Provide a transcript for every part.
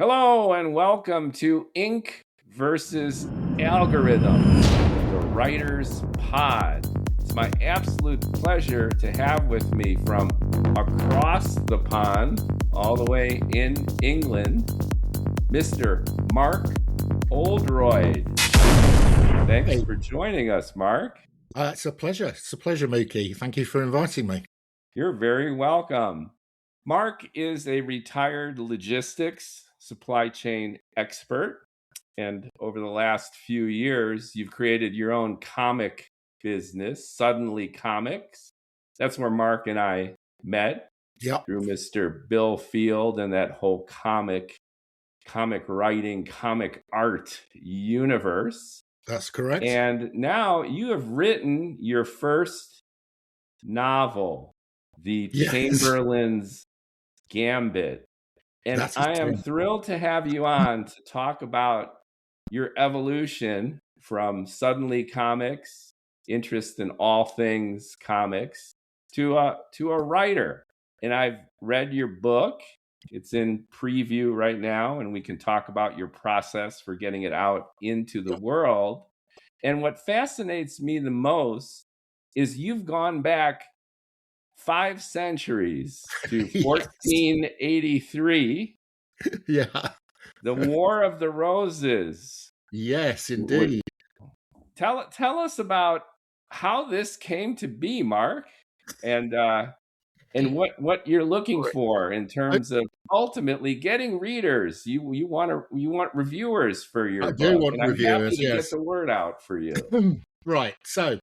Hello and welcome to Ink versus Algorithm, the Writer's Pod. It's my absolute pleasure to have with me from across the pond, all the way in England, Mr. Mark Oldroyd. Thanks for joining us, Mark. It's a pleasure. It's a pleasure, Mookie. Thank you for inviting me. You're very welcome. Mark is a retired logistics supply chain expert. And over the last few years, you've created your own comic business, Suddenly Comics. That's where Mark and I met through Mr. Bill Field and that whole comic writing, comic art universe. That's correct. And now you have written your first novel, The Chamberlain's Gambit. And I am thrilled to have you on to talk about your evolution from Suddenly Comics, interest in all things comics, to a writer. And I've read your book. It's in preview right now, and we can talk about your process for getting it out into the world. And what fascinates me the most is you've gone back 5 centuries to 1483. The War of the Roses. Yes, indeed. Tell us about how this came to be, Mark, and what you're looking for in terms of ultimately getting readers. You want reviewers for your book. I do want and reviewers. I'm happy to get the word out for you. Right. So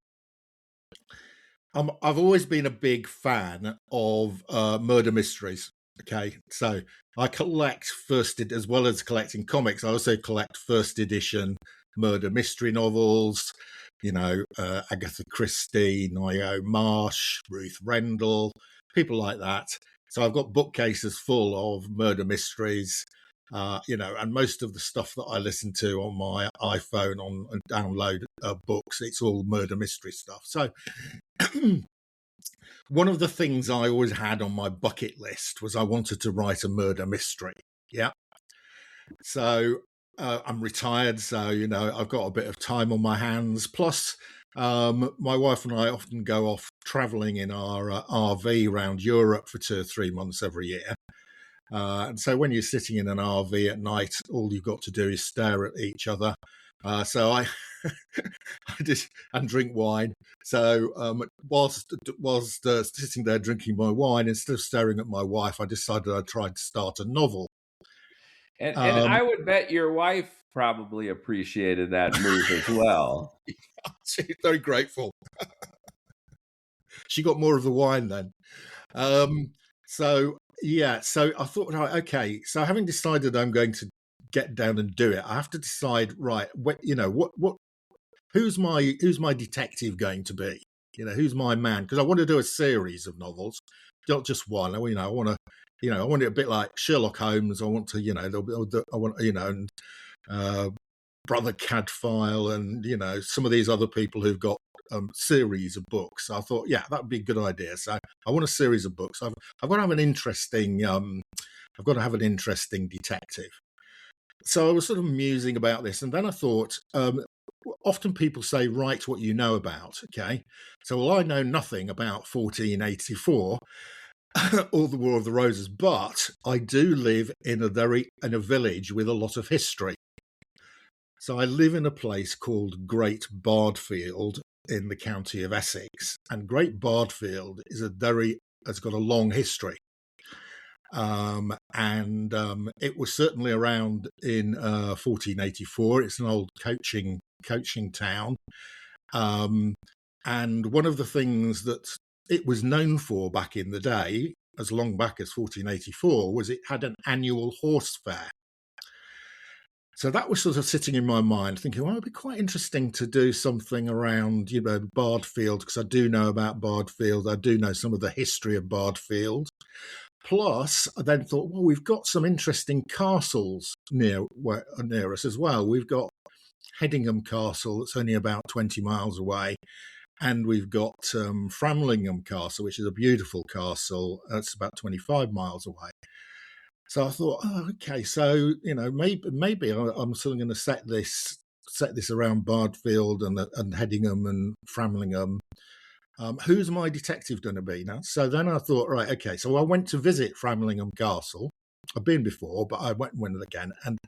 I've always been a big fan of murder mysteries. Okay, so I collect as well as collecting comics. I also collect first edition murder mystery novels. Agatha Christie, Ngaio Marsh, Ruth Rendell, people like that. So I've got bookcases full of murder mysteries. And most of the stuff that I listen to on my iPhone and download books, it's all murder mystery stuff. So one of the things I always had on my bucket list was I wanted to write a murder mystery. Yeah. So I'm retired, so, I've got a bit of time on my hands. Plus, my wife and I often go off traveling in our RV around Europe for 2 or 3 months every year. And so when you're sitting in an RV at night, all you've got to do is stare at each other. So I did and drink wine. So whilst sitting there drinking my wine, instead of staring at my wife, I decided I'd try to start a novel. And I would bet your wife probably appreciated that move as well. She's very grateful. She got more of the wine then. So I thought, right, okay. So having decided I'm going to get down and do it, I have to decide, right, who's my detective going to be? Who's my man? Because I want to do a series of novels, not just one. I want it a bit like Sherlock Holmes. I want to, and Brother Cadfael, and some of these other people who've got series of books. So I thought, that would be a good idea. So I want a series of books. I've got to have an interesting. I've got to have an interesting detective. So I was sort of musing about this, and then I thought, often people say, write what you know about. Okay, so I know nothing about 1484 or the War of the Roses, but I do live in a village with a lot of history. So I live in a place called Great Bardfield in the county of Essex, and Great Bardfield has got a long history. And it was certainly around in 1484. It's an old coaching town. And one of the things that it was known for back in the day, as long back as 1484, was it had an annual horse fair. So that was sort of sitting in my mind, thinking, well, it'd be quite interesting to do something around, Bardfield, because I do know about Bardfield. I do know some of the history of Bardfield. Plus, I then thought, well, we've got some interesting castles near us as well. We've got Headingham Castle, that's only about 20 miles away. And we've got Framlingham Castle, which is a beautiful castle. That's about 25 miles away. So I thought, oh, okay, so maybe I'm sort of going to set this around Bardfield and Headingham and Framlingham. Who's my detective going to be now? So then I thought, right, okay. So I went to visit Framlingham Castle. I've been before, but I went again, and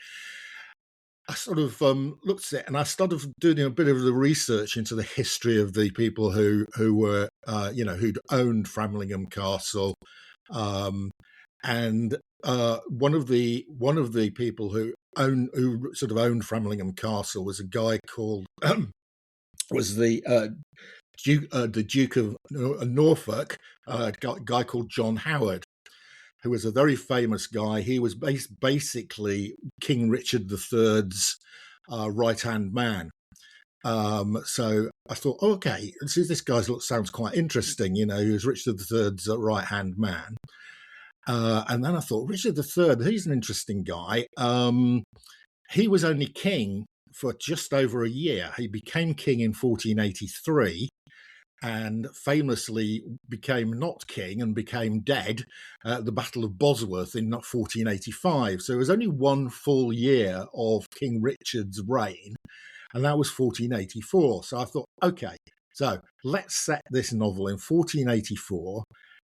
I sort of looked at it, and I started doing a bit of the research into the history of the people who were, who'd owned Framlingham Castle, and one of the people who sort of owned Framlingham Castle was a guy called was the Duke of Norfolk, a guy called John Howard, who was a very famous guy. He was basically King Richard III's right-hand man. So I thought, okay, this guy sounds quite interesting. He was Richard III's right-hand man. And then I thought, Richard III, he's an interesting guy. He was only king for just over a year. He became king in 1483. And famously became not king and became dead at the Battle of Bosworth in 1485. So it was only one full year of King Richard's reign, and that was 1484. So I thought, okay, so let's set this novel in 1484,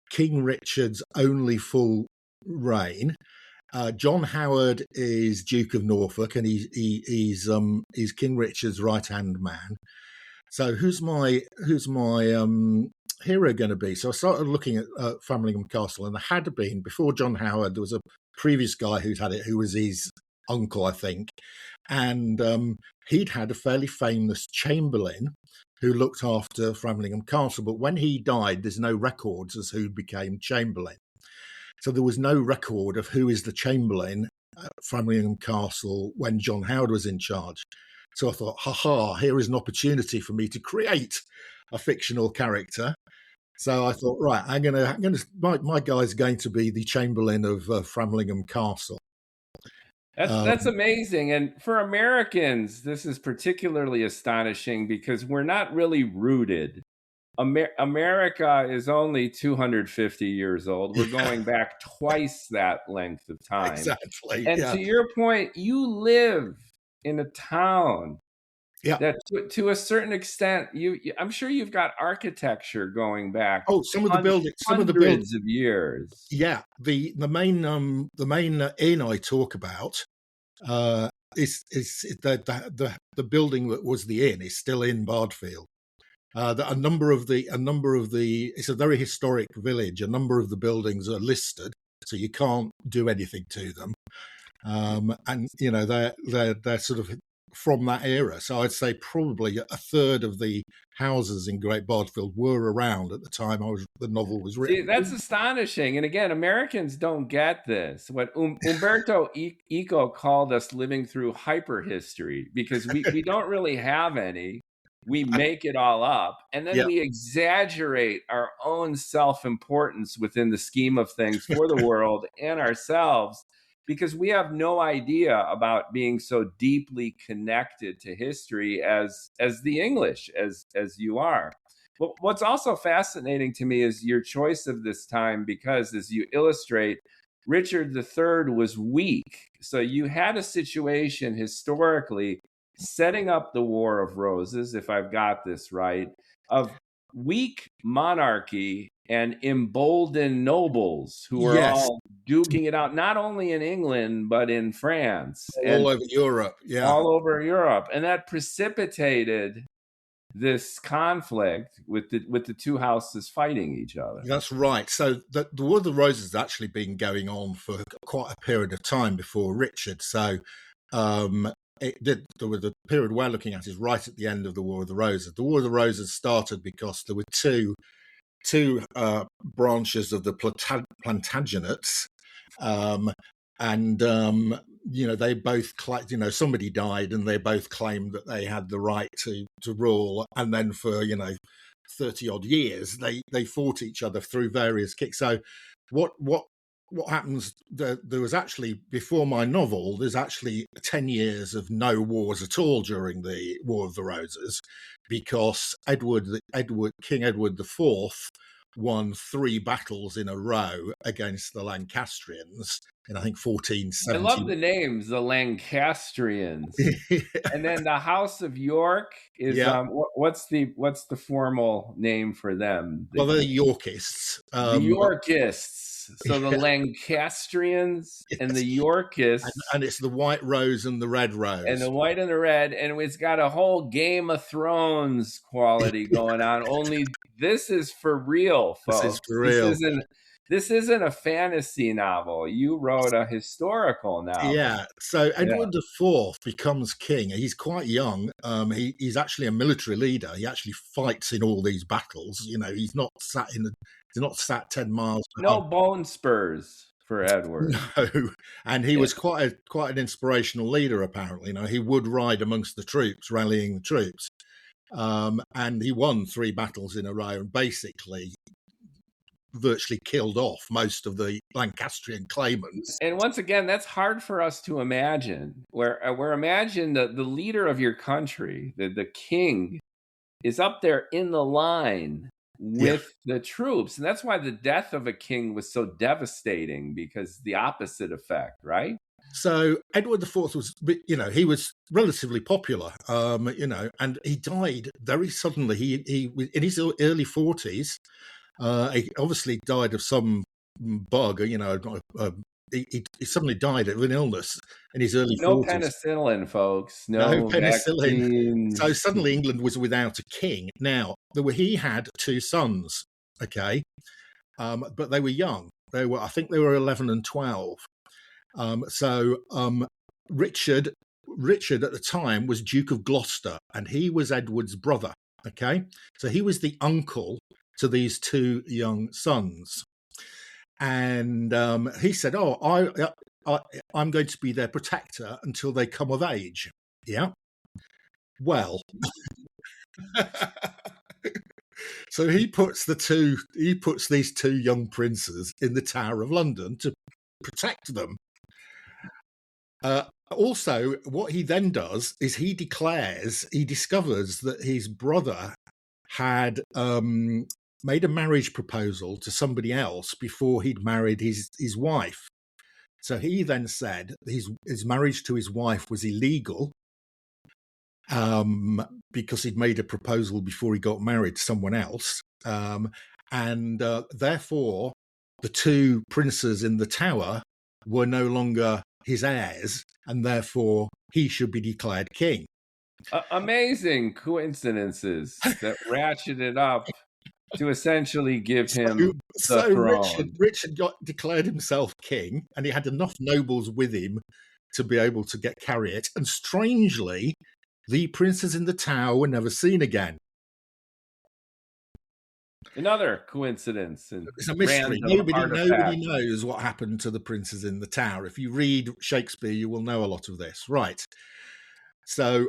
King Richard's only full reign. John Howard is Duke of Norfolk, and he's King Richard's right-hand man. So who's my hero going to be? So I started looking at Framlingham Castle, and there had been, before John Howard, there was a previous guy who'd had it, who was his uncle, I think, and he'd had a fairly famous Chamberlain who looked after Framlingham Castle. But when he died, there's no records as who became Chamberlain. So there was no record of who is the Chamberlain at Framlingham Castle when John Howard was in charge. So I thought, here is an opportunity for me to create a fictional character. So I thought, right, my guy's going to be the Chamberlain of Framlingham Castle. That's amazing. And for Americans, this is particularly astonishing because we're not really rooted. America is only 250 years old. We're going back twice that length of time. Exactly. And to your point, you live in a town that to a certain extent, I'm sure you've got architecture going back. Some of the buildings, hundreds of years. Yeah, the main inn I talk about is the building that was the inn is still in Bardfield. A number of the it's a very historic village. A number of the buildings are listed, so you can't do anything to them. And they're sort of from that era. So I'd say probably a third of the houses in Great Bardfield were around at the time the novel was written. See, that's astonishing. And again, Americans don't get this. What Umberto Eco called us living through hyperhistory, because we don't really have any. We make it all up, and then we exaggerate our own self-importance within the scheme of things for the world and ourselves, because we have no idea about being so deeply connected to history as the English, as you are. But what's also fascinating to me is your choice of this time, because as you illustrate, Richard III was weak. So you had a situation historically setting up the War of Roses, if I've got this right, of weak monarchy and emboldened nobles who are all duking it out, not only in England, but in France. All over Europe, All over Europe. And that precipitated this conflict with the two houses fighting each other. That's right. So the War of the Roses has actually been going on for quite a period of time before Richard. So the period we're looking at is right at the end of the War of the Roses. The War of the Roses started because there were two branches of the Plantagenets, and they both somebody died, and they both claimed that they had the right to rule, and then for 30 odd years they fought each other through various kicks. So what happens, there was actually, before my novel, there's actually 10 years of no wars at all during the War of the Roses, because King Edward IV won 3 battles in a row against the Lancastrians in, I think, I 1470. love the names, the Lancastrians. And then the House of York is Yeah. what's the formal name for them? Well, they're Yorkists. The Yorkists. So the Yeah. Lancastrians and the Yes. Yorkists. And it's the white rose and the red rose. And the white and the red. And it's got a whole Game of Thrones quality going on. Only this is for real, folks. This is for real. This isn't a fantasy novel. You wrote a historical novel. Yeah. So Edward IV becomes king. He's quite young. He's actually a military leader. He actually fights in all these battles. You know, he's not sat 10 miles. No bone spurs for Edward. No. And he was quite an inspirational leader, apparently. You know, he would ride amongst the troops, rallying the troops. And he won 3 battles in a row and basically virtually killed off most of the Lancastrian claimants. And once again, that's hard for us to imagine. Where imagine the leader of your country, the king, is up there in the line with the troops. And that's why the death of a king was so devastating, because the opposite effect, right? So Edward IV was, you know, he was relatively popular, you know, and he died very suddenly. He in his early 40s. He obviously died of some bug, you know. He suddenly died of an illness in his early 40s. No penicillin, folks. No penicillin. Vaccine. So suddenly England was without a king. Now, he had 2 sons, okay, but they were young. I think they were 11 and 12. Richard at the time was Duke of Gloucester, and he was Edward's brother, okay? So he was the uncle to these 2 young sons. And he said, I'm going to be their protector until they come of age. Yeah. Well, so he puts these 2 young princes in the Tower of London to protect them. Also, what he then does is he discovers that his brother had made a marriage proposal to somebody else before he'd married his wife. So he then said his marriage to his wife was illegal, because he'd made a proposal before he got married to someone else. And therefore, the 2 princes in the tower were no longer his heirs, and therefore he should be declared king. Amazing coincidences that ratcheted up to essentially give him the throne. Richard declared himself king, and he had enough nobles with him to be able to carry it. And strangely, the princes in the tower were never seen again. Another coincidence. It's a mystery. Nobody knows what happened to the princes in the tower. If you read Shakespeare, you will know a lot of this. Right. So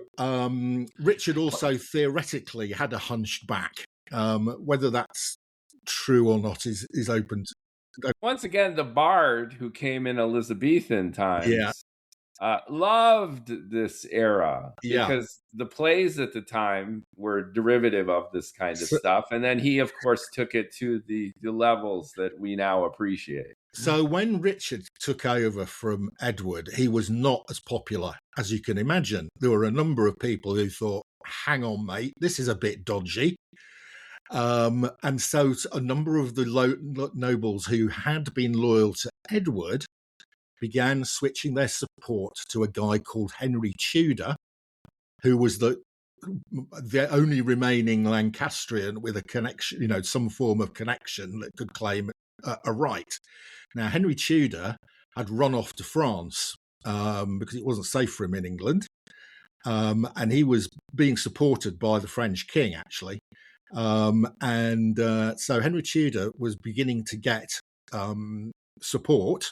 Richard also theoretically had a hunched back. Whether that's true or not is open to... Once again, the bard who came in Elizabethan times loved this era, because the plays at the time were derivative of this kind of stuff. And then he, of course, took it to the levels that we now appreciate. So when Richard took over from Edward, he was not as popular as you can imagine. There were a number of people who thought, hang on, mate, this is a bit dodgy. And so a number of the nobles who had been loyal to Edward began switching their support to a guy called Henry Tudor, who was the only remaining Lancastrian with a connection, you know, some form of connection that could claim a right. Now, Henry Tudor had run off to France because it wasn't safe for him in England. And he was being supported by the French king, actually. So Henry Tudor was beginning to get support,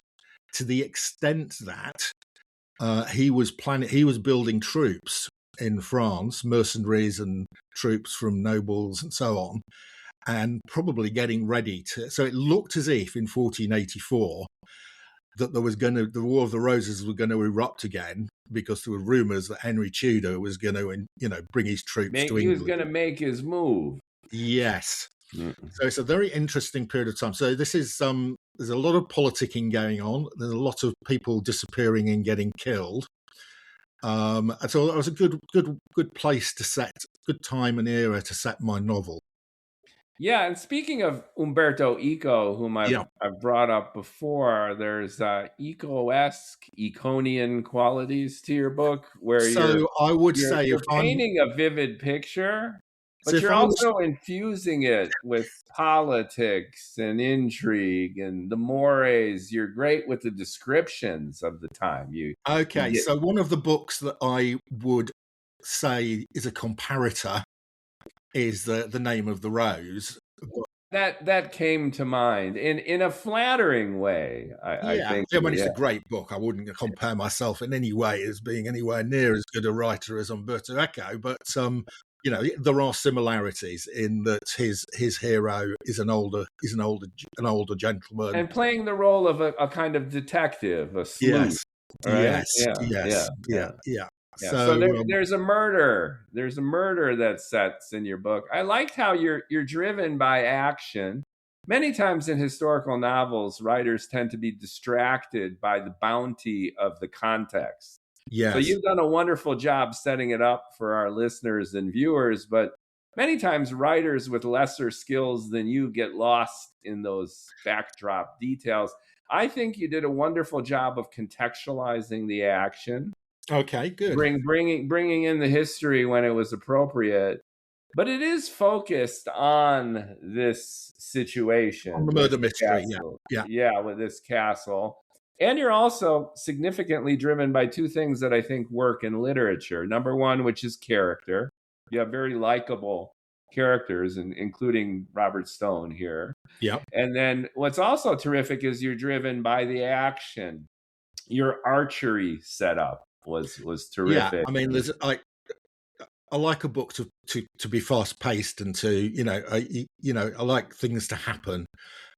to the extent that he was building troops in France, mercenaries and troops from nobles and so on, and probably getting ready to. So it looked as if in 1484 that the War of the Roses was going to erupt again, because there were rumours that Henry Tudor was going to, bring his troops to England. He was going to make his move. Yes. Mm. So it's a very interesting period of time. So this is there's a lot of politicking going on. There's a lot of people disappearing and getting killed. And so it was a good place to set, good time and era to set my novel. Yeah, and speaking of Umberto Eco, whom I've brought up before, there's Eco-esque, Econian qualities to your book, where I would say you're painting a vivid picture, but you're also infusing it with politics and intrigue and the mores. You're great with the descriptions of the time. So one of the books that I would say is a comparator is the Name of the Rose. That came to mind in a flattering way. I think. I mean, it's a great book. I wouldn't compare myself in any way as being anywhere near as good a writer as Umberto Eco, but there are similarities in that his hero is an older gentleman and playing the role of a kind of detective, a sleuth. Yes, right? Yeah. So there's a murder. There's a murder that sets in your book. I liked how you're driven by action. Many times in historical novels, writers tend to be distracted by the bounty of the context. Yes. So you've done a wonderful job setting it up for our listeners and viewers, but many times writers with lesser skills than you get lost in those backdrop details. I think you did a wonderful job of contextualizing the action. Okay, good. Bringing in the history when it was appropriate, but it is focused on this situation, on the murder mystery. With this castle. And you're also significantly driven by two things that I think work in literature. Number one, which is character. You have very likable characters, including Robert Stone here. Yeah. And then what's also terrific is you're driven by the action. Your archery setup was terrific. Yeah, I mean, I like a book to be fast paced and to I like things to happen.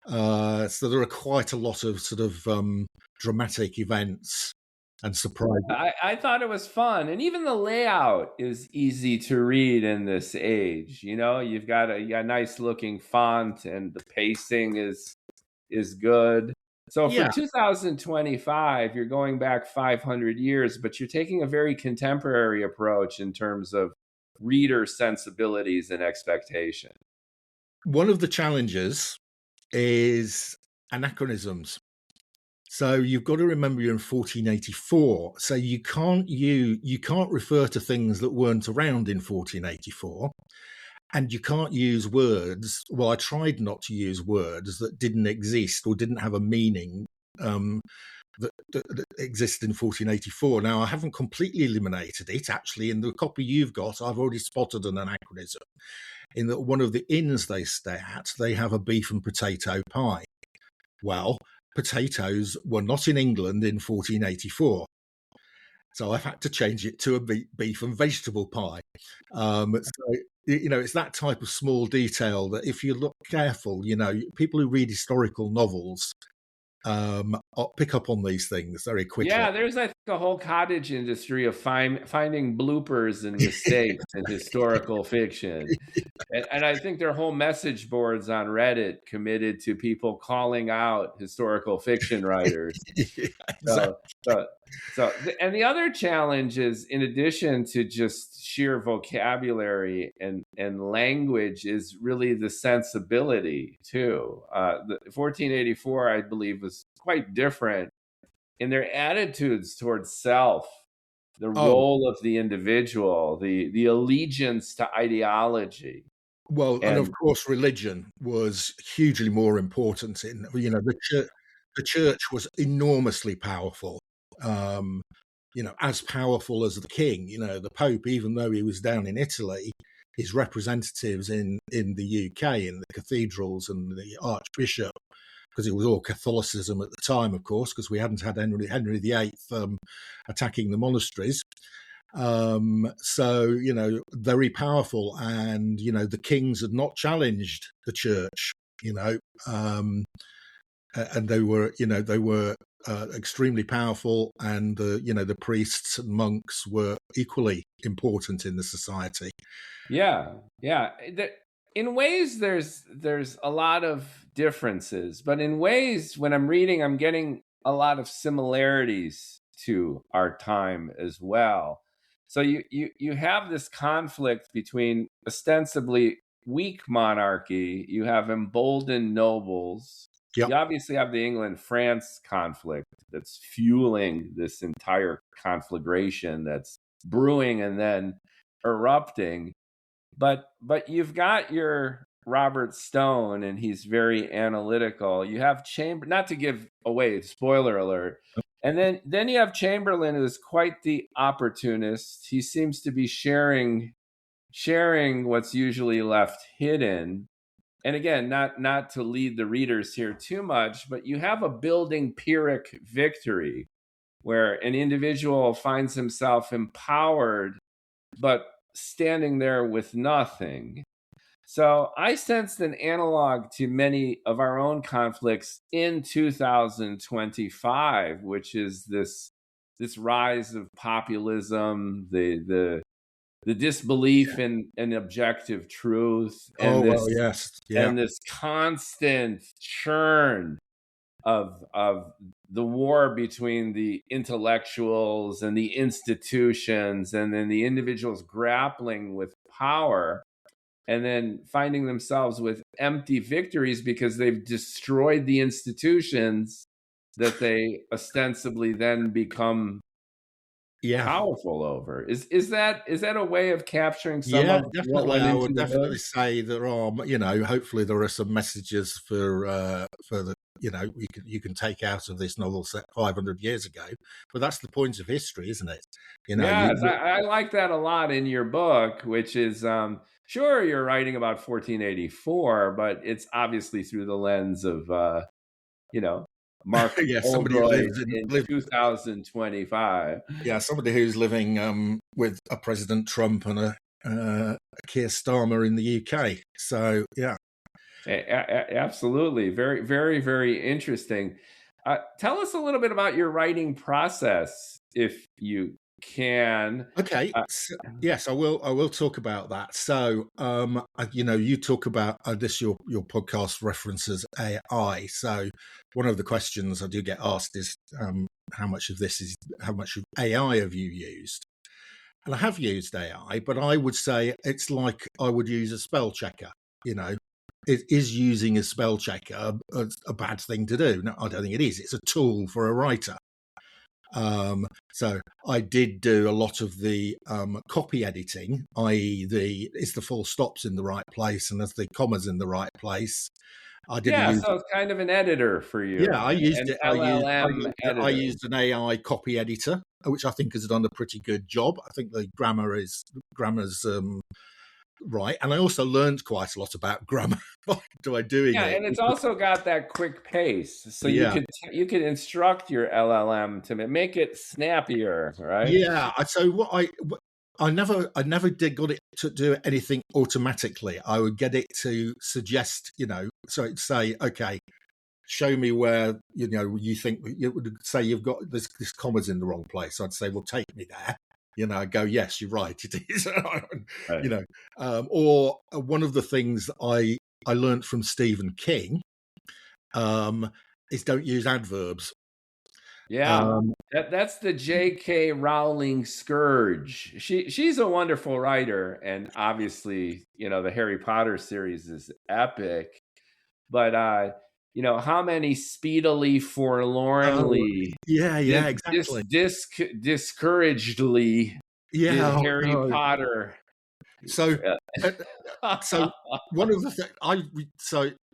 So there are quite a lot of sort of dramatic events and surprises. I thought it was fun, and even the layout is easy to read in this age. You've got a nice looking font, and the pacing is good. So for 2025, you're going back 500 years, but you're taking a very contemporary approach in terms of reader sensibilities and expectation. One of the challenges is anachronisms. So you've got to remember you're in 1484. So you can't refer to things that weren't around in 1484. And you can't use words. Well, I tried not to use words that didn't exist or didn't have a meaning that existed in 1484. Now, I haven't completely eliminated it. Actually, in the copy you've got, I've already spotted an anachronism in that one of the inns they stay at, they have a beef and potato pie. Well, potatoes were not in England in 1484. So I've had to change it to a beef and vegetable pie. It's that type of small detail that if you look careful, people who read historical novels pick up on these things very quickly. Yeah, there's a whole cottage industry of finding bloopers and mistakes in historical fiction. And I think there are whole message boards on Reddit committed to people calling out historical fiction writers. Exactly. And the other challenge is, in addition to just sheer vocabulary and language, is really the sensibility too. The 1484, I believe, was quite different in their attitudes towards self, the role of the individual, the allegiance to ideology. Well, and of course, religion was hugely more important. The church was enormously powerful. As powerful as the king. The Pope, even though he was down in Italy, his representatives in the UK, in the cathedrals and the Archbishop, because it was all Catholicism at the time, of course, because we hadn't had Henry VIII attacking the monasteries. Very powerful, and the kings had not challenged the church, and they were extremely powerful, and the priests and monks were equally important in the society. Yeah. in ways there's a lot of differences, but in ways when I'm reading, I'm getting a lot of similarities to our time as well. So you have this conflict between ostensibly weak monarchy, you have emboldened nobles. Yep. You obviously have the England-France conflict that's fueling this entire conflagration that's brewing and then erupting. But you've got your Robert Stone, and he's very analytical. You have not to give away, spoiler alert. And then you have Chamberlain, who's quite the opportunist. He seems to be sharing what's usually left hidden. And again, not to lead the readers here too much, but you have a building Pyrrhic victory where an individual finds himself empowered, but standing there with nothing. So I sensed an analog to many of our own conflicts in 2025, which is this rise of populism, the disbelief in objective truth, and and this constant churn of the war between the intellectuals and the institutions, and then the individuals grappling with power and then finding themselves with empty victories because they've destroyed the institutions that they ostensibly then become powerful over. Is that a way of capturing some of definitely. what went into I would definitely book? say there are, hopefully there are some messages for the, you can take out of this novel set 500 years ago, but that's the point of history, isn't it? Yes, I like that a lot in your book, which is, sure, you're writing about 1484, but it's obviously through the lens of, Mark Oldroyd in 2025. Yeah, somebody who's living with a President Trump and a Keir Starmer in the UK. So, yeah. Absolutely. Very, very, very interesting. Tell us a little bit about your writing process, if you can. Okay. Yes, I will talk about that. So, you talk about this. Your podcast references AI. So, one of the questions I do get asked is, how much of AI have you used? And I have used AI, but I would say it's like I would use a spell checker. Is using a spell checker a bad thing to do? No, I don't think it is. It's a tool for a writer. So I did do a lot of the copy editing, i.e. is the full stops in the right place and is the commas in the right place. So it's kind of an editor for you. Yeah, I used it. I used an AI copy editor, which I think has done a pretty good job. I think the grammar's right, and I also learned quite a lot about grammar by doing it. Yeah, and it's also got that quick pace, so you could instruct your LLM to make it snappier, right? Yeah. So I never did got it to do anything automatically. I would get it to suggest, so it'd say, okay, show me where you think you would say you've got this comma's in the wrong place. I'd say, well, take me there. I go, yes, you're right, it is. Right. Or one of the things that I learned from Stephen King is don't use adverbs. Yeah, that's the J.K. Rowling scourge. She's a wonderful writer, and obviously, the Harry Potter series is epic. But how many speedily, forlornly, exactly, discouragedly did Harry Potter. So one of the things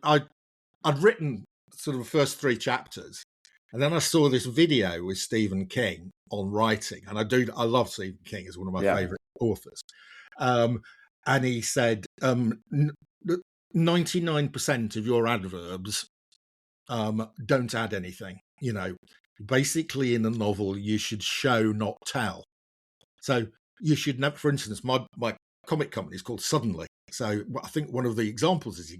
I'd written sort of the first 3 chapters, and then I saw this video with Stephen King on writing, and I love Stephen King as one of my favorite authors. And he said 99% of your adverbs don't add anything. Basically in a novel you should show, not tell. So you should never, for instance, my comic company is called Suddenly. So I think one of the examples is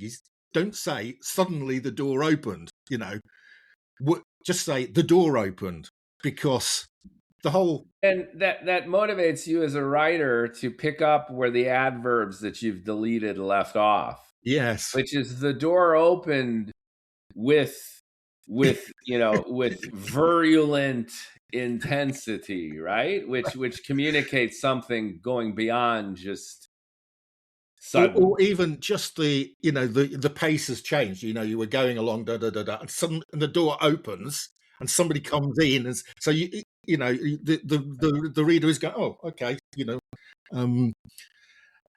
don't say suddenly the door opened, just say the door opened, because the whole... And that motivates you as a writer to pick up where the adverbs that you've deleted left off. Yes. which is the door opened with with virulent intensity, right? Which communicates something going beyond just sudden. Or even just the pace has changed. You were going along, and the door opens and somebody comes in, and so the reader is going, oh, okay,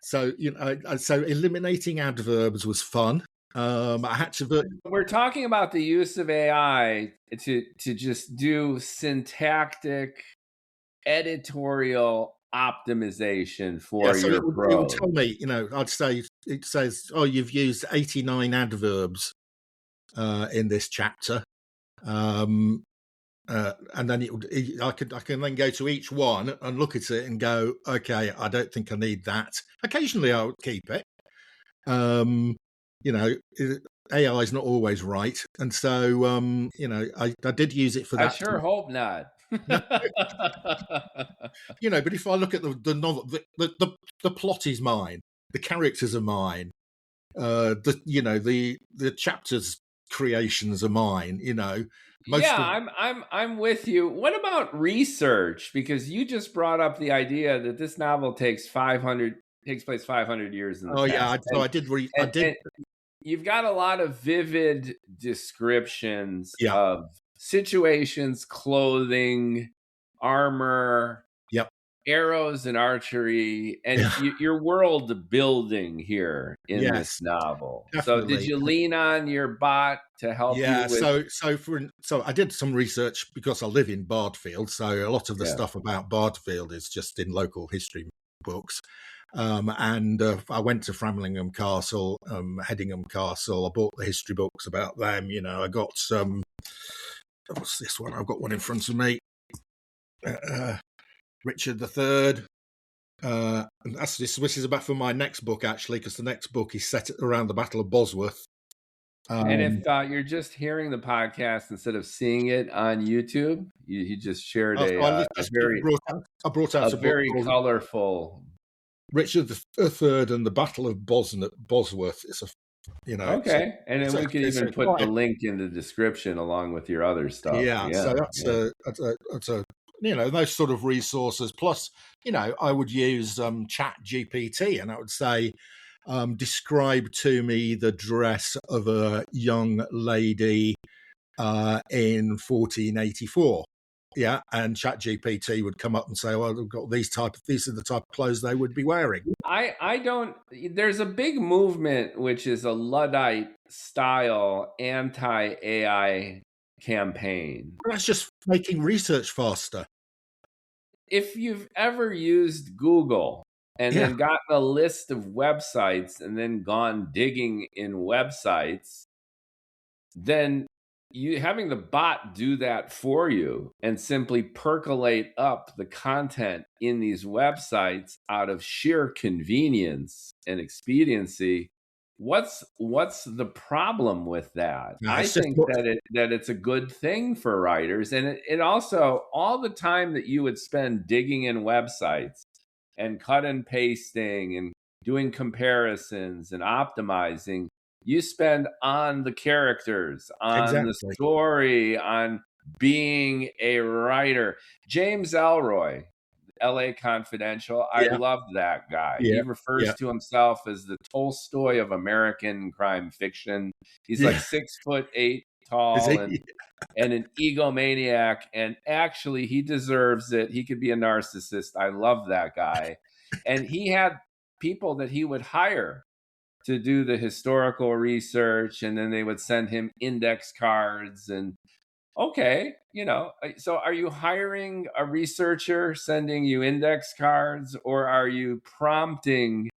so eliminating adverbs was fun. I had to. We're talking about the use of AI to just do syntactic editorial optimization for So your it would prose. tell me, I'd say it says, oh, you've used 89 adverbs in this chapter. And then I can then go to each one and look at it and go, okay, I don't think I need that. Occasionally I would keep it. AI is not always right, and so I did use it for that. I sure hope not. But if I look at the novel, the plot is mine, the characters are mine, the chapters creations are mine. I'm with you. What about research? Because you just brought up the idea that this novel takes place 500 years in the past. I did. And you've got a lot of vivid descriptions Yeah. of situations, clothing, armor, Yep. arrows and archery, and your world building here in this novel. Definitely. So did you lean on your bot to help you with... So I did some research because I live in Bardfield, so a lot of the stuff about Bardfield is just in local history books. And I went to Framlingham Castle, Headingham Castle. I bought the history books about them. I got what's this one? I've got one in front of me. Richard III. And this is about for my next book, actually, because the next book is set around the Battle of Bosworth. And if you're just hearing the podcast instead of seeing it on YouTube, you just shared a very colorful Richard III and the Battle of Bosworth. It's okay, and then we could even put the link in the description along with your other stuff. So that's a those sort of resources. Plus, I would use Chat GPT, and I would say, describe to me the dress of a young lady in 1484. Yeah, and Chat GPT would come up and say, well, they've got these are the type of clothes they would be wearing. There's a big movement which is a Luddite style anti-AI campaign. That's just making research faster. If you've ever used Google and then gotten a list of websites and then gone digging in websites, then you having the bot do that for you and simply percolate up the content in these websites out of sheer convenience and expediency. What's the problem with that? I think that it's a good thing for writers, and it also, all the time that you would spend digging in websites and cut and pasting and doing comparisons and optimizing, you spend on the characters, on the story, on being a writer. James Ellroy, LA Confidential, I love that guy. He refers to himself as the Tolstoy of American crime fiction. He's like 6'8" tall and an egomaniac, and actually he deserves it. He could be a narcissist. I love that guy. And he had people that he would hire to do the historical research, and then they would send him index cards. And okay, so are you hiring a researcher sending you index cards, or are you prompting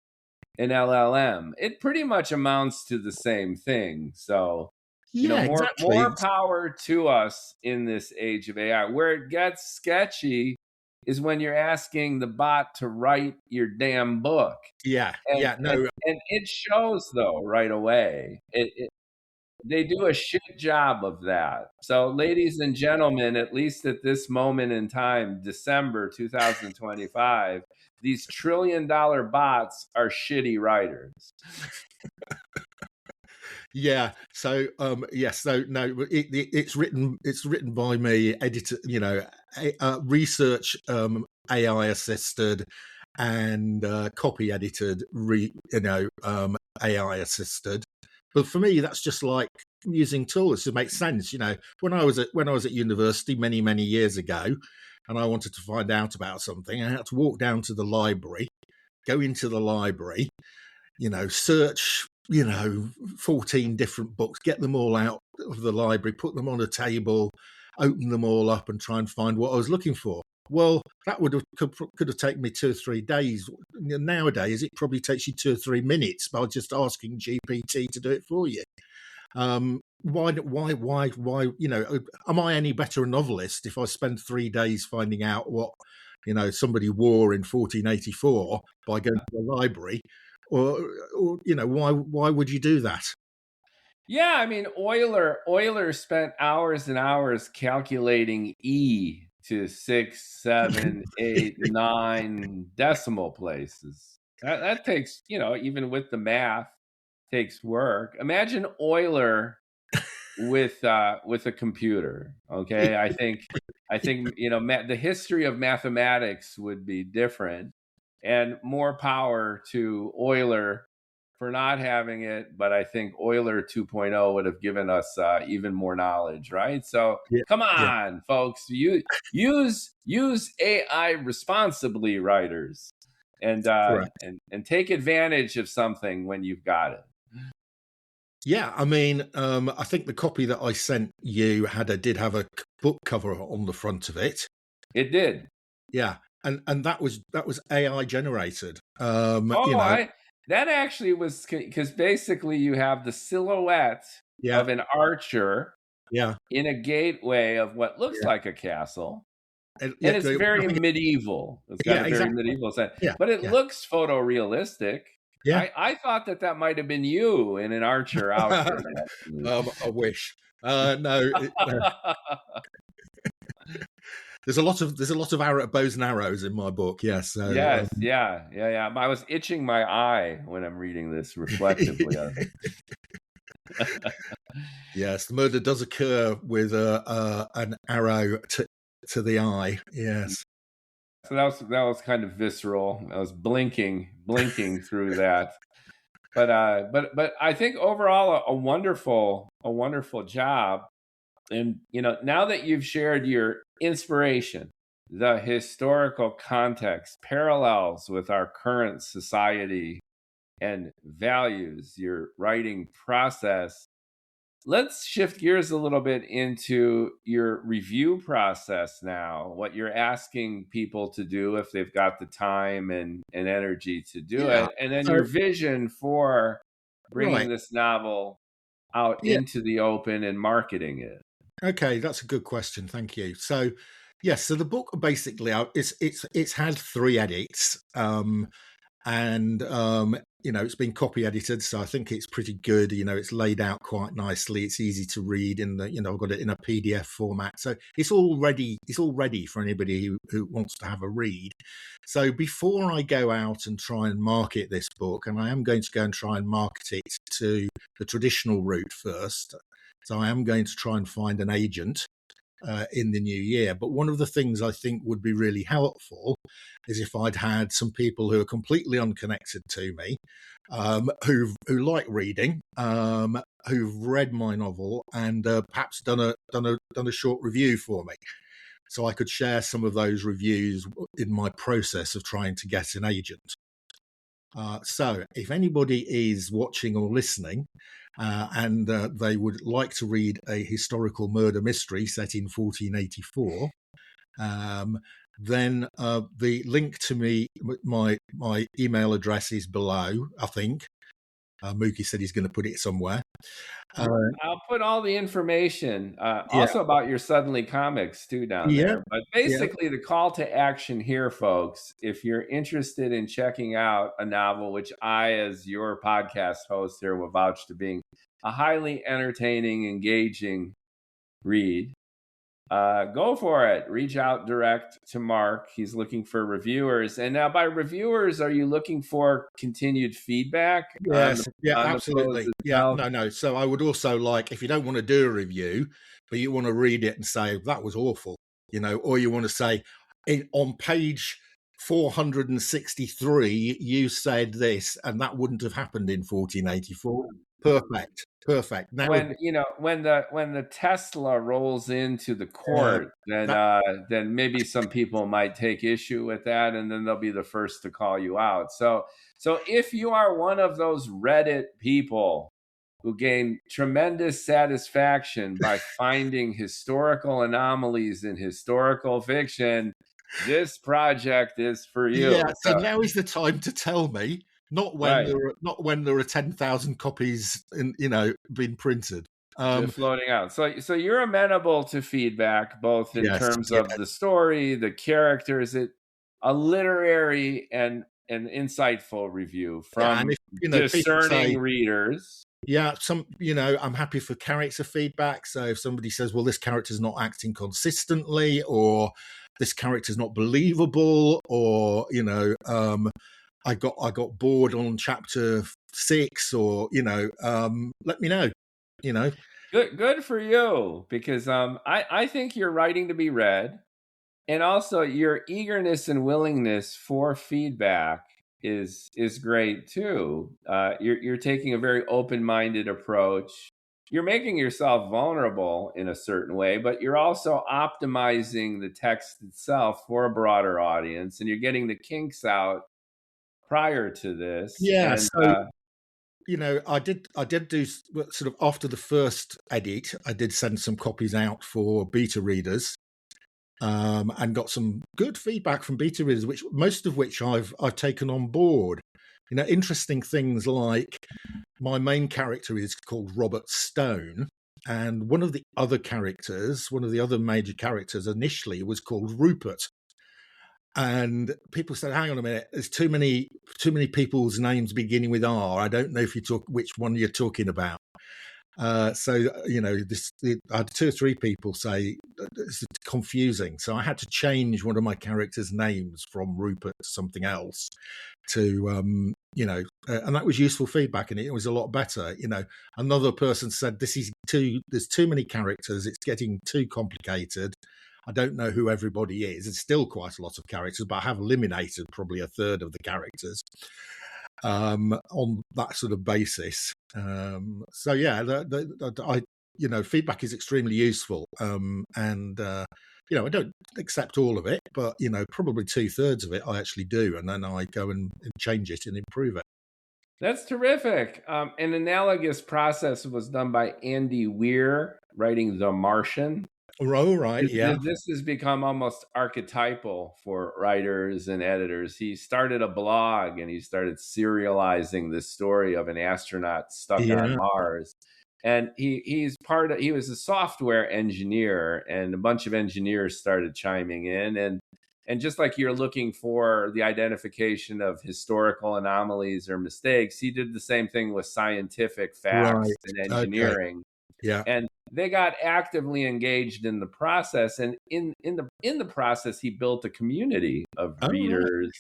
an LLM? It pretty much amounts to the same thing. So more power to us in this age of AI. Where it gets sketchy is when you're asking the bot to write your damn book. And it shows, though, right away. they do a shit job of that. So, ladies and gentlemen, at least at this moment in time, December 2025, these trillion-dollar bots are shitty writers. Yeah. So yes. So no, it's written by me, editor. Research AI assisted and copy edited. AI assisted. But for me, that's just like using tools. It makes sense. When I was at university many years ago, and I wanted to find out about something, I had to walk down to the library, go into the library, search, 14 different books, get them all out of the library, put them on a table, open them all up and try and find what I was looking for. Well, that could have taken me 2 or 3 days. Nowadays, it probably takes you 2 or 3 minutes by just asking GPT to do it for you. Why? Am I any better a novelist if I spend 3 days finding out what, somebody wore in 1484 by going to the library? Or why would you do that? Yeah, I mean, Euler spent hours and hours calculating E to 6, 7, 8, 9 decimal places. That takes, even with the math, takes work. Imagine Euler with a computer. Okay, I think the history of mathematics would be different, and more power to Euler for not having it, but I think Euler 2.0 would have given us even more knowledge, right? So come on, folks, use AI responsibly, writers, and take advantage of something when you've got it. Yeah, I mean, I think the copy that I sent you did have a book cover on the front of it. It did. Yeah, and that was AI generated. That actually was, because basically you have the silhouette of an archer in a gateway of what looks like a castle. And it's very medieval. It's got a very medieval sense. But it looks photorealistic. Yeah. I thought that might have been you in an archer outfit. I wish. No. There's a lot of bows and arrows in my book. Yes. So, yes. Yeah. I was itching my eye when I'm reading this reflectively. Yes, the murder does occur with an arrow to the eye. Yes. So that was kind of visceral. I was blinking through that. But I think overall a wonderful job. And now that you've shared your inspiration, the historical context, parallels with our current society and values, your writing process, let's shift gears a little bit into your review process now, what you're asking people to do if they've got the time and energy to do it, and then your vision for bringing this novel out into the open and marketing it. Okay, that's a good question. Thank you. So, yes, so the book basically it's had 3 edits, and it's been copy edited, so I think it's pretty good. It's laid out quite nicely. It's easy to read in the I've got it in a PDF format, so it's all ready for anybody who wants to have a read. So before I go out and try and market this book, and I am going to go and try and market it to the traditional route first, so I am going to try and find an agent in the new year. But one of the things I think would be really helpful is if I'd had some people who are completely unconnected to me, who like reading, who've read my novel, and perhaps done a short review for me, so I could share some of those reviews in my process of trying to get an agent. So if anybody is watching or listening, and they would like to read a historical murder mystery set in 1484, then the link to my email address is below, I think. Mookie said he's going to put it somewhere. I'll put all the information also about your Suddenly Comics too down there. But basically the call to action here, folks, if you're interested in checking out a novel, which I, as your podcast host here, will vouch to being a highly entertaining, engaging read, go for it. Reach out direct to Mark. He's looking for reviewers. And now, by reviewers, are you looking for continued feedback Yes, yeah, on the prose absolutely. Yeah, itself? no. So I would also like, if you don't want to do a review, but you want to read it and say that was awful, or you want to say on page 463 you said this, and that wouldn't have happened in 1484. Perfect. Now, When the Tesla rolls into the court, then maybe some people might take issue with that, and then they'll be the first to call you out. So if you are one of those Reddit people who gain tremendous satisfaction by finding historical anomalies in historical fiction, this project is for you. yeah. So now is the time to tell me. Not when there are 10,000 copies being printed. They're floating out. So you're amenable to feedback, both in terms of the story, the characters, a literary and an insightful review from discerning readers. Yeah, I'm happy for character feedback. So if somebody says, well, this character's not acting consistently, or this character's not believable, or I got bored on chapter 6, or let me know. Good for you, because I think you're writing to be read, and also your eagerness and willingness for feedback is great too. You're taking a very open-minded approach. You're making yourself vulnerable in a certain way, but you're also optimizing the text itself for a broader audience, and you're getting the kinks out prior to this. Yeah, and, I did do sort of after the first edit. I did send some copies out for beta readers, and got some good feedback from beta readers, most of which I've taken on board. Interesting things like my main character is called Robert Stone, and one of the other major characters initially was called Rupert. And people said, hang on a minute, there's too many people's names beginning with R. I don't know which one you're talking about. I had 2 or 3 people say it's confusing. So I had to change one of my characters' names from Rupert to something else to, and that was useful feedback, and it was a lot better. Another person said, there's too many characters. It's getting too complicated. I don't know who everybody is. It's still quite a lot of characters, but I have eliminated probably a third of the characters on that sort of basis. So yeah, feedback is extremely useful. And I don't accept all of it, but probably 2/3 of it I actually do, and then I go and change it and improve it. That's terrific. An analogous process was done by Andy Weir, writing The Martian. Oh, right, yeah. This has become almost archetypal for writers and editors. He started a blog, and he started serializing the story of an astronaut stuck on Mars. And he was a software engineer, and a bunch of engineers started chiming in. And just like you're looking for the identification of historical anomalies or mistakes, he did the same thing with scientific facts and engineering. Okay. Yeah. And they got actively engaged in the process, and in the process, he built a community of readers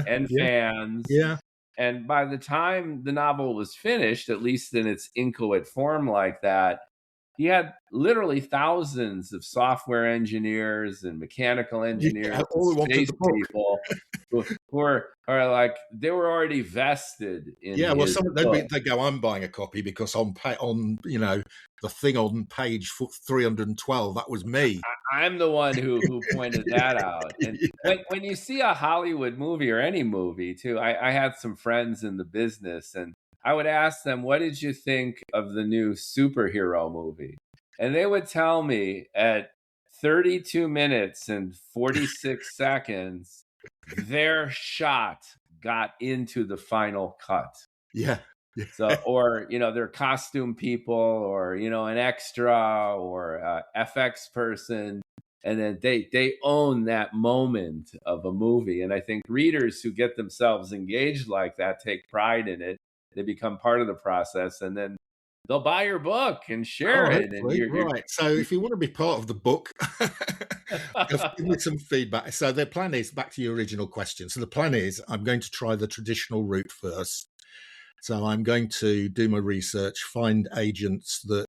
and fans. Yeah. And by the time the novel was finished, at least in its inchoate form like that, he had literally thousands of software engineers and mechanical engineers, and space people who are like, they were already vested in. Yeah, well, they go, I'm buying a copy because on the thing on page 312, that was me. I'm the one who pointed that out. And when you see a Hollywood movie, or any movie too, I had some friends in the business, and I would ask them, what did you think of the new superhero movie? And they would tell me at 32 minutes and 46 seconds, their shot got into the final cut. Yeah. So, or, they're costume people, or, an extra, or FX person. And then they own that moment of a movie. And I think readers who get themselves engaged like that take pride in it. They become part of the process. And then they'll buy your book and share Oh, it. And hopefully. Right. So if you want to be part of the book, just give me some feedback. So the plan is, back to your original question. So the plan is I'm going to try the traditional route first. So I'm going to do my research, find agents that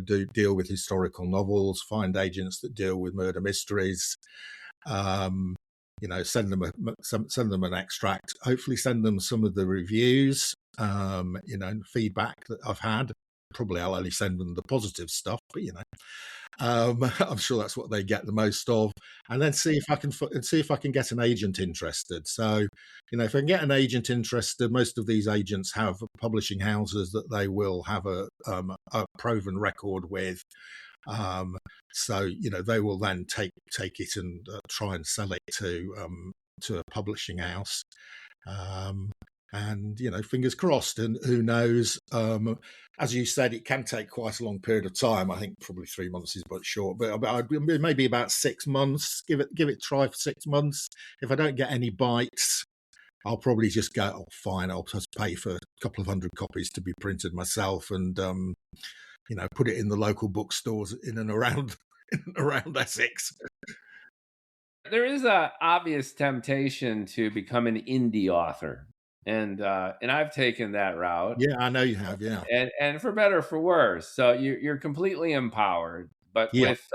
do deal with historical novels, find agents that deal with murder mysteries, send them an extract, hopefully send them some of the reviews, feedback that I've had. Probably I'll only send them the positive stuff, but I'm sure that's what they get the most of, and then see if I can get an agent interested. So, if I can get an agent interested, most of these agents have publishing houses that they will have a proven record with. So they will then take it and try and sell it to a publishing house. And fingers crossed, and who knows, as you said, it can take quite a long period of time. I think probably 3 months is but short, but maybe about 6 months. Give it a try for 6 months. If I don't get any bites, I'll probably just go, oh fine, I'll just pay for a couple of 100 copies to be printed myself, and put it in the local bookstores in and around Essex. There is a obvious temptation to become an indie author. And I've taken that route. Yeah, I know you have. Yeah, and for better or for worse. So you're completely empowered, but with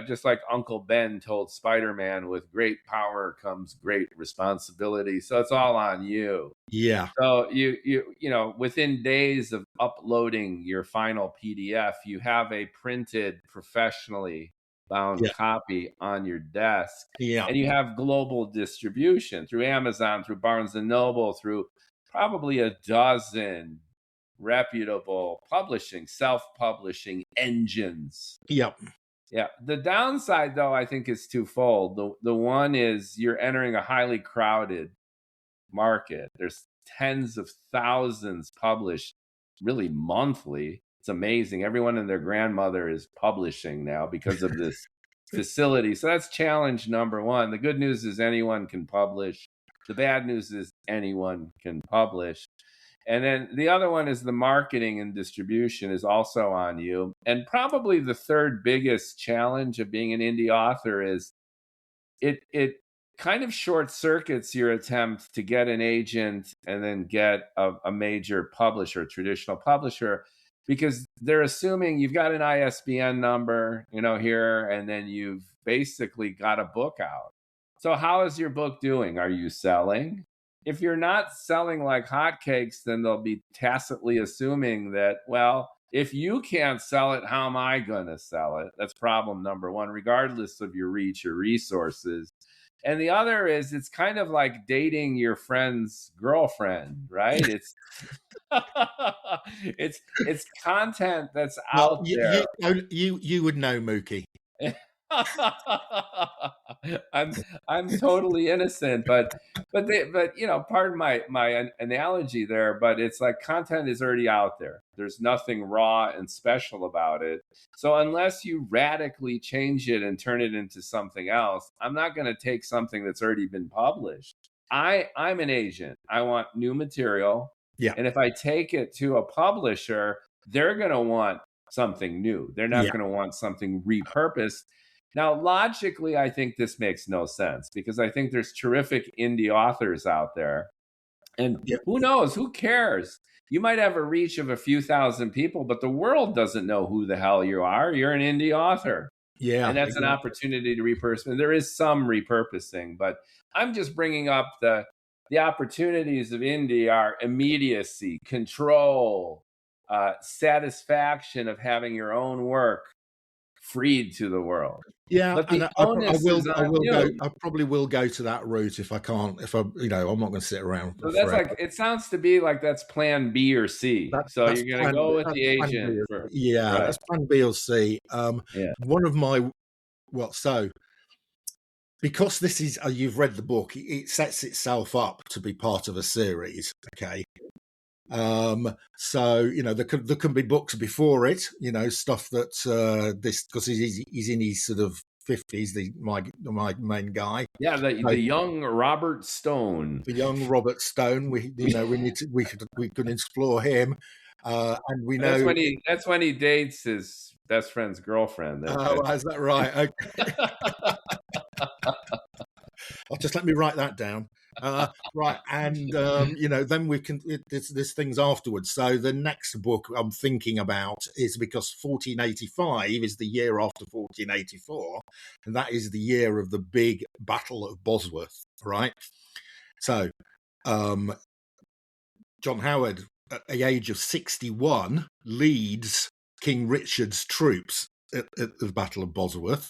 just like Uncle Ben told Spider-Man, with great power comes great responsibility. So it's all on you. Yeah. So you within days of uploading your final PDF, you have a printed, professionally bound copy on your desk. Yeah. And you have global distribution through Amazon, through Barnes and Noble, through probably a dozen reputable self-publishing engines. Yep. Yeah. The downside, though, I think is twofold. The one is you're entering a highly crowded market. There's tens of thousands published really monthly. It's amazing. Everyone and their grandmother is publishing now because of this facility. So that's challenge number one. The good news is anyone can publish. The bad news is anyone can publish. And then the other one is the marketing and distribution is also on you. And probably the third biggest challenge of being an indie author is it kind of short circuits your attempt to get an agent and then get a major publisher, traditional publisher, because they're assuming you've got an ISBN number, here, and then you've basically got a book out. So how is your book doing? Are you selling? If you're not selling like hotcakes, then they'll be tacitly assuming that, well, if you can't sell it, how am I going to sell it? That's problem number one, regardless of your reach or resources. And the other is, it's kind of like dating your friend's girlfriend, right? It's it's content that's out there. You would know, Mookie. I'm totally innocent, but pardon my analogy there, but it's like content is already out there. There's nothing raw and special about it. So unless you radically change it and turn it into something else, I'm not going to take something that's already been published. I'm an agent. I want new material. Yeah. And if I take it to a publisher, they're going to want something new. They're not going to want something repurposed. Now, logically, I think this makes no sense because I think there's terrific indie authors out there. And who knows? Who cares? You might have a reach of a few thousand people, but the world doesn't know who the hell you are. You're an indie author. Yeah. And that's an opportunity to repurpose. And there is some repurposing, but I'm just bringing up the opportunities of indie are immediacy, control, satisfaction of having your own work freed to the world. Yeah, but and I probably will go to that route if I can't. I'm not going to sit around. So that's forever. It sounds to be like that's plan B or C. That's you're going to go with the agent. That's plan B or C. One of my because this is you've read the book, it sets itself up to be part of a series. Okay. So there can be books before it, stuff that this, because he's in his sort of 50s, my main guy. Yeah, the young Robert Stone. The young Robert Stone. We could explore him. And we That's know. when he dates his best friend's girlfriend. Oh, is that right? Okay. I'll just let me write that down. Right, and then we can. There's things afterwards. So the next book I'm thinking about is because 1485 is the year after 1484, and that is the year of the big Battle of Bosworth. Right. So, John Howard, at the age of 61, leads King Richard's troops at the Battle of Bosworth.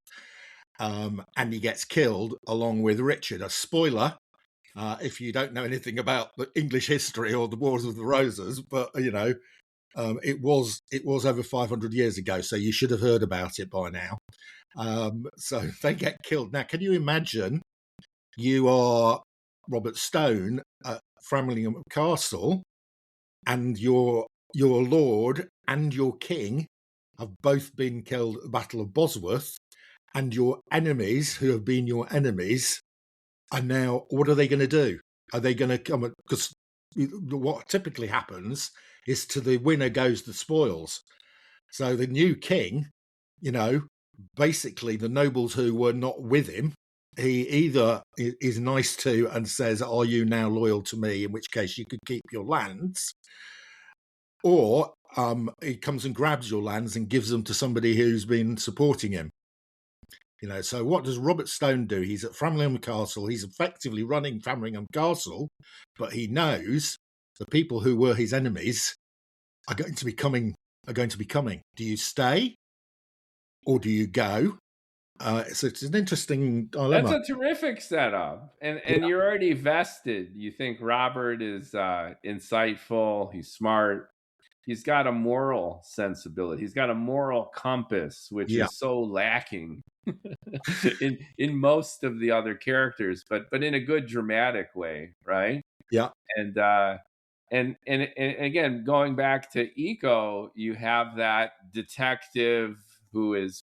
And he gets killed along with Richard. A spoiler, if you don't know anything about the English history or the Wars of the Roses, but it was over 500 years ago, so you should have heard about it by now. So they get killed. Now, can you imagine? You are Robert Stone at Framlingham Castle, and your lord and your king have both been killed at the Battle of Bosworth. And your enemies, who have been your enemies, are now, what are they going to do? Are they going to come? Because what typically happens is to the winner goes the spoils. So the new king, basically the nobles who were not with him, he either is nice to and says, are you now loyal to me? In which case you could keep your lands. Or he comes and grabs your lands and gives them to somebody who's been supporting him. So what does Robert Stone do? He's at Framlingham Castle. He's effectively running Framlingham Castle, but he knows the people who were his enemies are going to be coming. Do you stay or do you go? So it's an interesting dilemma. That's a terrific setup, and you're already vested. You think Robert is insightful. He's smart. He's got a moral sensibility. He's got a moral compass, which is so lacking in most of the other characters, but in a good dramatic way, right? Yeah. And again, going back to Eco, you have that detective who is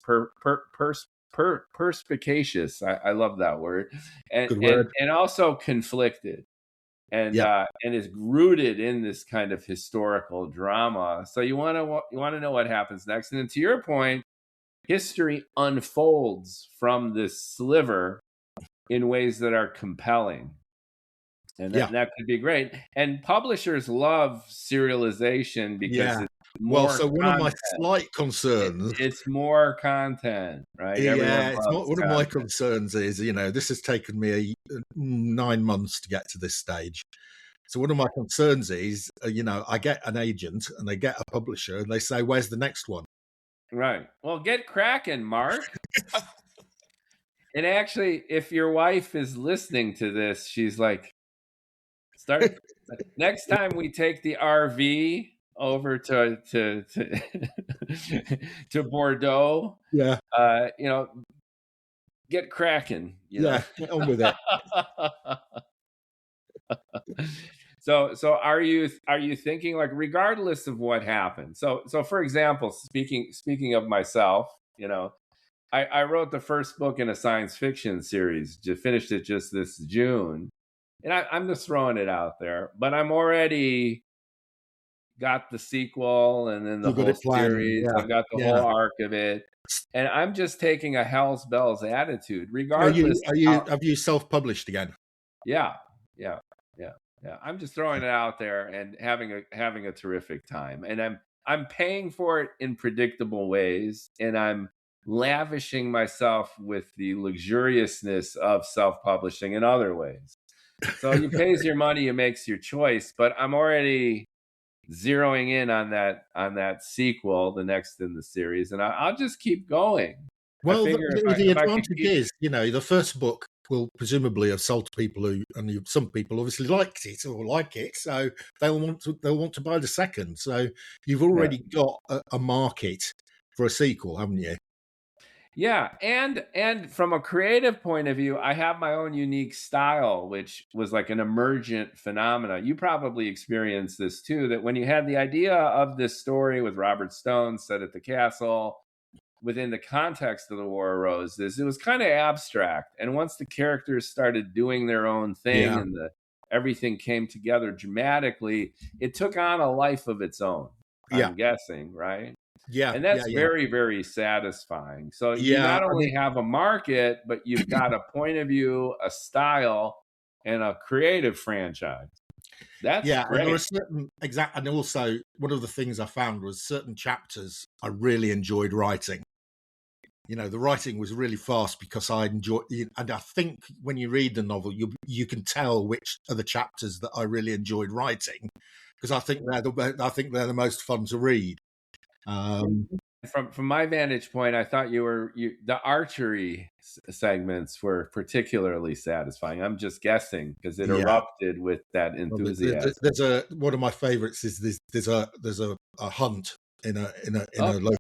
perspicacious. I love that word, and also conflicted. And is rooted in this kind of historical drama. So you want to know what happens next. And then to your point, history unfolds from this sliver in ways that are compelling. And that could be great. And publishers love serialization because it's more one of my slight concerns, it's more content, right? One of my concerns is, this has taken me 9 months to get to this stage. So one of my concerns is, I get an agent and they get a publisher and they say, where's the next one? Right. Well, get cracking, Mark. And actually, if your wife is listening to this, she's like, next time we take the RV over to Bordeaux. Yeah. Get cracking. Get on with it. So are you thinking, like, regardless of what happened? So for example, speaking of myself, I wrote the first book in a science fiction series. Just finished it just this June, and I'm just throwing it out there. But I'm already got the sequel, and then the whole series. I've got the whole arc of it, and I'm just taking a hell's bells attitude. Regardless, have you self-published again? Yeah. I'm just throwing it out there and having a terrific time, and I'm paying for it in predictable ways, and I'm lavishing myself with the luxuriousness of self-publishing in other ways. So you pays your money, you makes your choice, but I'm already zeroing in on that sequel, the next in the series, and I'll just keep going. Well, the advantage is, the first book will presumably have sold to people and some people obviously liked it or like it, so they'll want to buy the second. So you've already got a market for a sequel, haven't you? Yeah, and from a creative point of view, I have my own unique style, which was like an emergent phenomena. You probably experienced this too, that when you had the idea of this story with Robert Stone set at the castle, within the context of the War of Roses, it was kind of abstract. And once the characters started doing their own thing and everything came together dramatically, it took on a life of its own. Yeah. I'm guessing, right? Yeah. And Yeah. that's Yeah. very, very satisfying. So you Yeah. not I only mean, have a market, but you've got a point of view, a style, and a creative franchise. That's yeah. And there are great. certain and also one of the things I found was certain chapters I really enjoyed writing. The writing was really fast because I enjoy, and I think when you read the novel, you can tell which are the chapters that I really enjoyed writing, because I think they're the most fun to read. From my vantage point, I thought the archery segments were particularly satisfying. I'm just guessing because it Yeah, erupted with that well, enthusiasm. there's one of my favorites is this. There's a hunt in a Oh, local.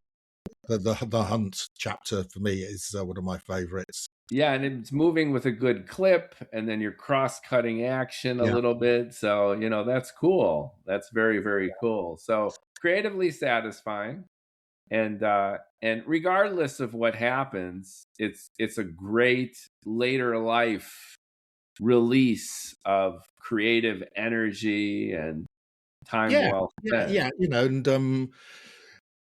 The hunt chapter for me is one of my favorites. yeah, and it's moving with a good clip, and then you're cross-cutting action a Yeah, little bit. So, that's cool. That's very, very cool. So creatively satisfying. And regardless of what happens, it's a great later life release of creative energy and time yeah, well yeah, spent. yeah. And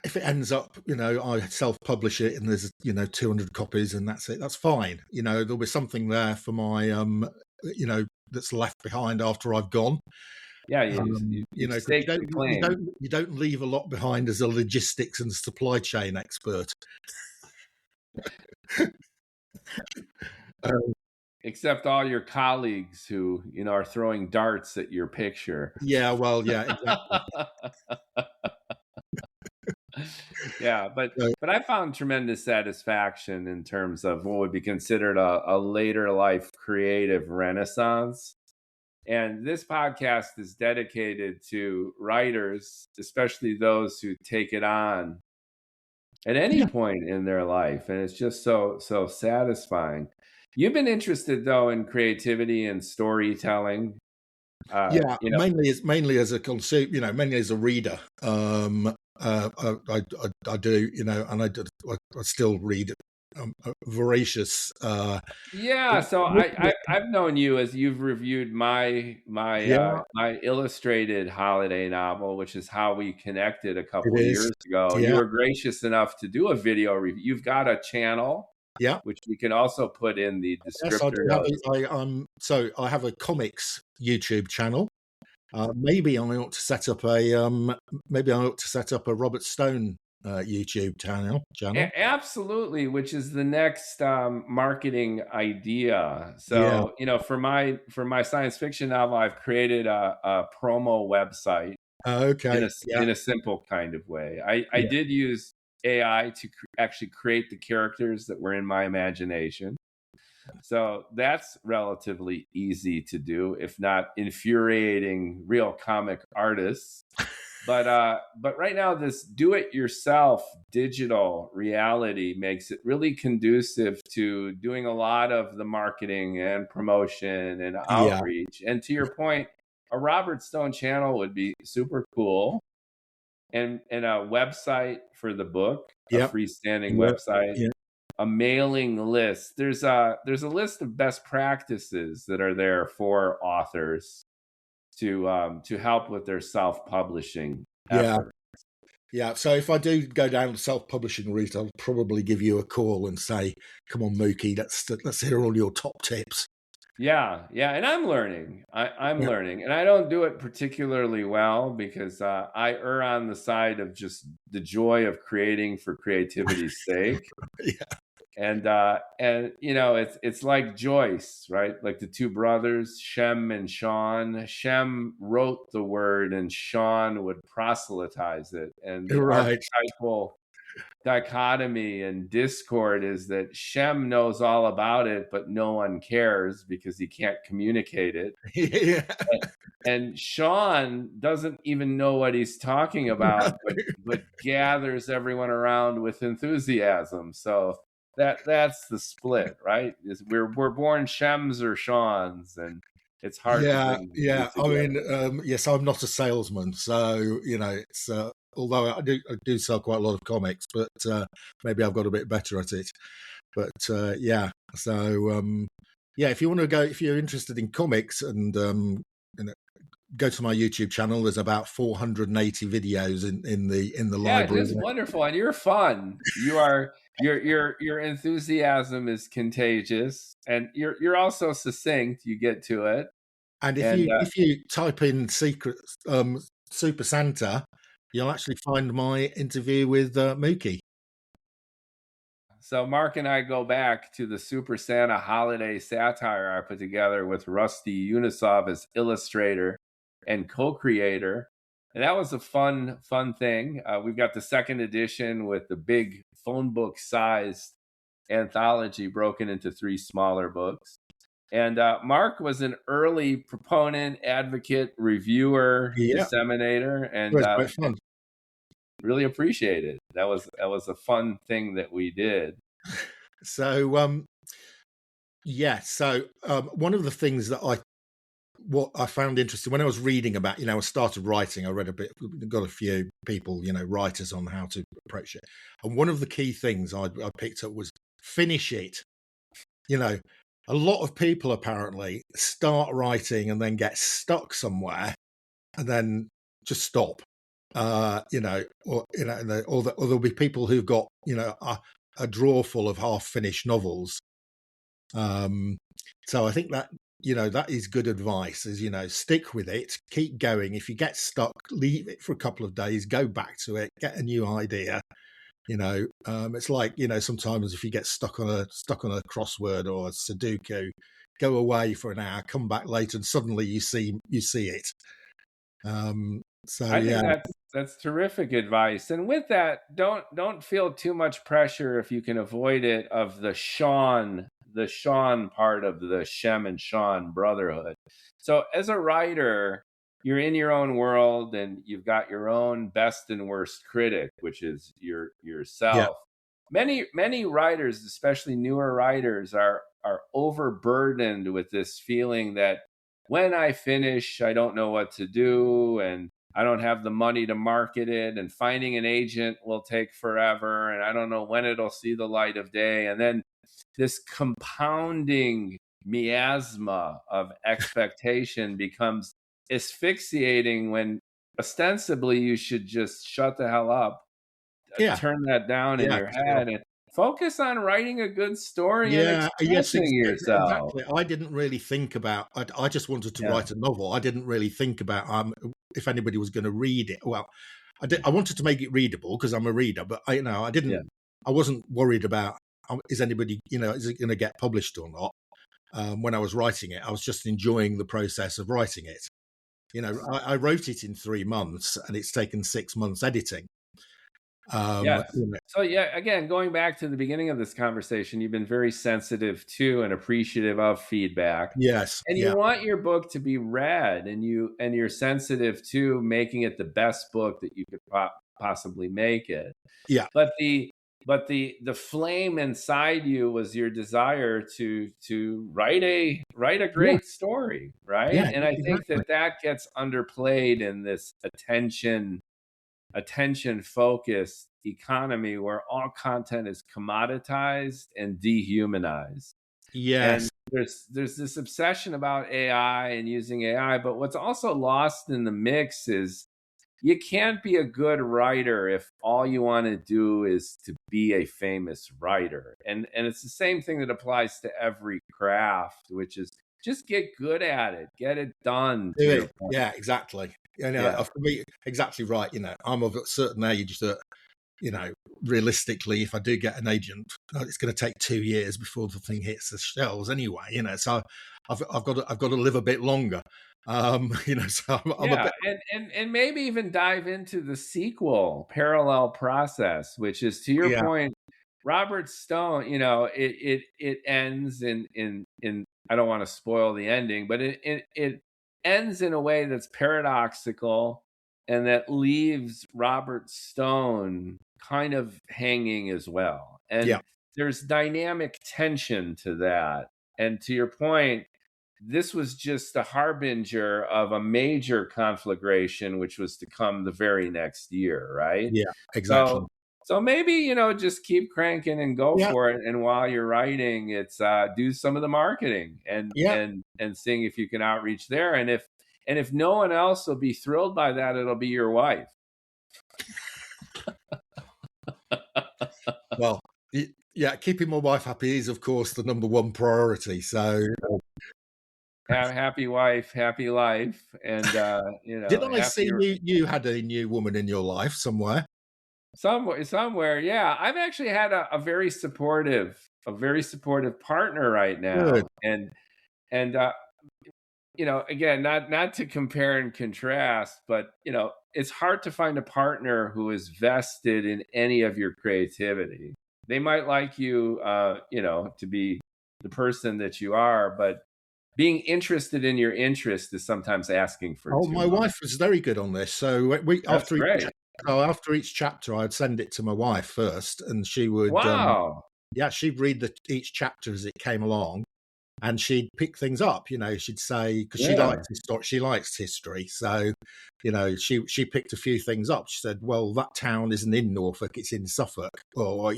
if it ends up, I self-publish it and there's 200 copies and that's it. That's fine. There'll be something there for my that's left behind after I've gone. Yeah, you've Because staked the claim, you don't leave a lot behind as a logistics and supply chain expert. Um, except all your colleagues who are throwing darts at your picture. yeah, well, yeah, exactly. Yeah, So, but I found tremendous satisfaction in terms of what would be considered a later life creative renaissance. And this podcast is dedicated to writers, especially those who take it on at any yeah, point in their life. And it's just so satisfying. You've been interested though in creativity and storytelling. yeah, You know, mainly as a consumer, mainly as a reader. I do, and I still read voracious. yeah. So I've known you as you've reviewed Yeah, my illustrated holiday novel, which is how we connected a it couple is. years ago. You Yeah, were gracious enough to do a video review. You've got a channel, yeah. which we can also put in the Yes, I descriptor do have notes. so I have a comics YouTube channel. Maybe I ought to set up a Robert Stone YouTube channel. Absolutely, which is the next marketing idea. Yeah. So, for my science fiction novel, I've created a promo website in Okay. Yeah. a simple kind of way. I Yeah. did use AI to actually create the characters that were in my imagination. So that's relatively easy to do, if not infuriating real comic artists. But right now, this do-it-yourself digital reality makes it really conducive to doing a lot of the marketing and promotion and Yeah. outreach. And to your point, a Robert Stone channel would be super cool, and a website for the book, a Yeah. freestanding Yeah. website, Yeah. a mailing list. There's a list of best practices that are there for authors to help with their self-publishing Yeah. effort. Yeah. So if I do go down the self-publishing route, I'll probably give you a call and say, "Come on, Mookie, let's hear all your top tips." Yeah, and I'm learning. I'm Yeah. learning, and I don't do it particularly well because I err on the side of just the joy of creating for creativity's sake. Yeah. And it's like Joyce, right? Like the two brothers, Shem and Sean. Shem wrote the word and Sean would proselytize it. And the Right. archetypal dichotomy and discord is that Shem knows all about it, but no one cares because he can't communicate it. Yeah. And Sean doesn't even know what he's talking about, but gathers everyone around with enthusiasm. So that's the split, right? We're born Shems or Seans, and it's hard to Yeah, bring the two yeah. I together. mean, yes, I'm not a salesman, so it's although I do sell quite a lot of comics, but maybe I've got a bit better at it. But yeah, so yeah, if you're interested in comics and go to my YouTube channel. There's about 480 videos in the library. Just wonderful, and you're fun. Your enthusiasm is contagious, and you're also succinct. You get to it. And if you type in secret Super Santa, you'll actually find my interview with Mookie. So Mark and I go back to the Super Santa holiday satire I put together with Rusty Unisov as illustrator and co-creator. And that was a fun thing. We've got the second edition with the big phone book sized anthology broken into 3 smaller books. And Mark was an early proponent, advocate, reviewer, disseminator, and it was quite fun. Really appreciate it. That was a fun thing that we did. So one of the things that what I found interesting when I was reading about, I started writing, I read a bit, got a few people, writers on how to approach it. And one of the key things I picked up was finish it. A lot of people apparently start writing and then get stuck somewhere and then just stop. Or there'll be people who've got, a drawer full of half-finished novels. So I think that, that is good advice is, stick with it, keep going. If you get stuck, leave it for a couple of days, go back to it, get a new idea. It's like, sometimes if you get stuck on a crossword or a Sudoku, go away for an hour, come back later, and suddenly you see it. I think that's terrific advice. And with that, don't feel too much pressure if you can avoid it of the Sean part of the Shem and Sean brotherhood. So as a writer, you're in your own world and you've got your own best and worst critic, which is yourself. Yeah. Many writers, especially newer writers, are overburdened with this feeling that when I finish, I don't know what to do, and I don't have the money to market it, and finding an agent will take forever, and I don't know when it'll see the light of day. And then this compounding miasma of expectation becomes asphyxiating when ostensibly you should just shut the hell up, turn that down in your head, and focus on writing a good story and expressing yourself. Exactly. I didn't really think about. I just wanted to write a novel. I didn't really think about if anybody was going to read it. Well, I wanted to make it readable because I'm a reader, but I didn't. Yeah. I wasn't worried about is anybody is it going to get published or not. When I was writing it, I was just enjoying the process of writing it. I wrote it in 3 months, and it's taken 6 months editing. So again, going back to the beginning of this conversation, you've been very sensitive to and appreciative of feedback. Yes. And you want your book to be read, and you're sensitive to making it the best book that you could possibly make it. Yeah. But the flame inside you was your desire to write a great story, right? Yeah, and I think that gets underplayed in this attention-focused economy where all content is commoditized and dehumanized. Yes. And there's this obsession about AI and using AI, but what's also lost in the mix is you can't be a good writer if all you want to do is to be a famous writer. And it's the same thing that applies to every craft, which is just get good at it, get it done. Yeah, exactly. For me, exactly right. I'm of a certain age that, realistically, if I do get an agent, it's going to take 2 years before the thing hits the shelves anyway. So I've got to live a bit longer. So I'm a bit... and maybe even dive into the sequel parallel process, which is to your point, Robert Stone. It ends in I don't want to spoil the ending, but it ends in a way that's paradoxical and that leaves Robert Stone kind of hanging as well. And there's dynamic tension to that. And to your point, this was just a harbinger of a major conflagration, which was to come the very next year, right? Yeah, exactly. So maybe, just keep cranking and go for it. And while you're writing, it's do some of the marketing and seeing if you can outreach there. And And if no one else will be thrilled by that, it'll be your wife. Well, yeah, keeping my wife happy is, of course, the number one priority. So, Happy wife, happy life, and did I see happier you had a new woman in your life somewhere? somewhere. Yeah, I've actually had a very supportive partner right Good. now, and again, not to compare and contrast, but it's hard to find a partner who is vested in any of your creativity. They might like you, to be the person that you are, but being interested in your interest is sometimes asking for Oh, too my much. wife was very good on this. So That's great. after each chapter, I'd send it to my wife first, and she would, Wow. she'd read each chapter as it came along, and she'd pick things up. She'd say, because Yeah. she likes history, so she picked a few things up. She said, "Well, that town isn't in Norfolk; it's in Suffolk," or.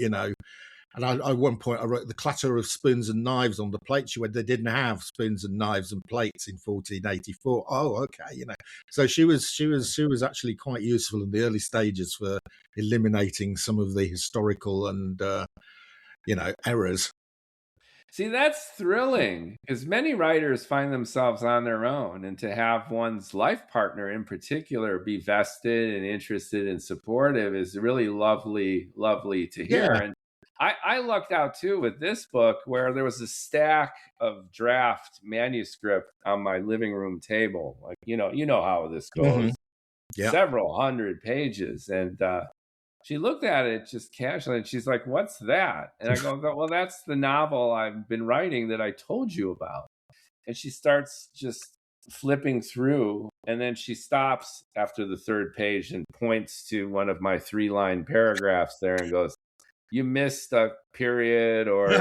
And at one point, I wrote the clatter of spoons and knives on the plate. She went, "They didn't have spoons and knives and plates in 1484." Oh, okay, So she was actually quite useful in the early stages for eliminating some of the historical and errors. See, that's thrilling because many writers find themselves on their own, and to have one's life partner in particular be vested and interested and supportive is really lovely, lovely to hear. Yeah, And I lucked out too with this book where there was a stack of draft manuscript on my living room table. Like, you know how this hmm goes, yeah, several hundred pages. And she looked at it just casually and she's like, "What's that?" And I go, "Well, that's the novel I've been writing that I told you about." And she starts just flipping through. And then she stops after the third page and points to one of my 3-line paragraphs there and goes, "You missed a period," or,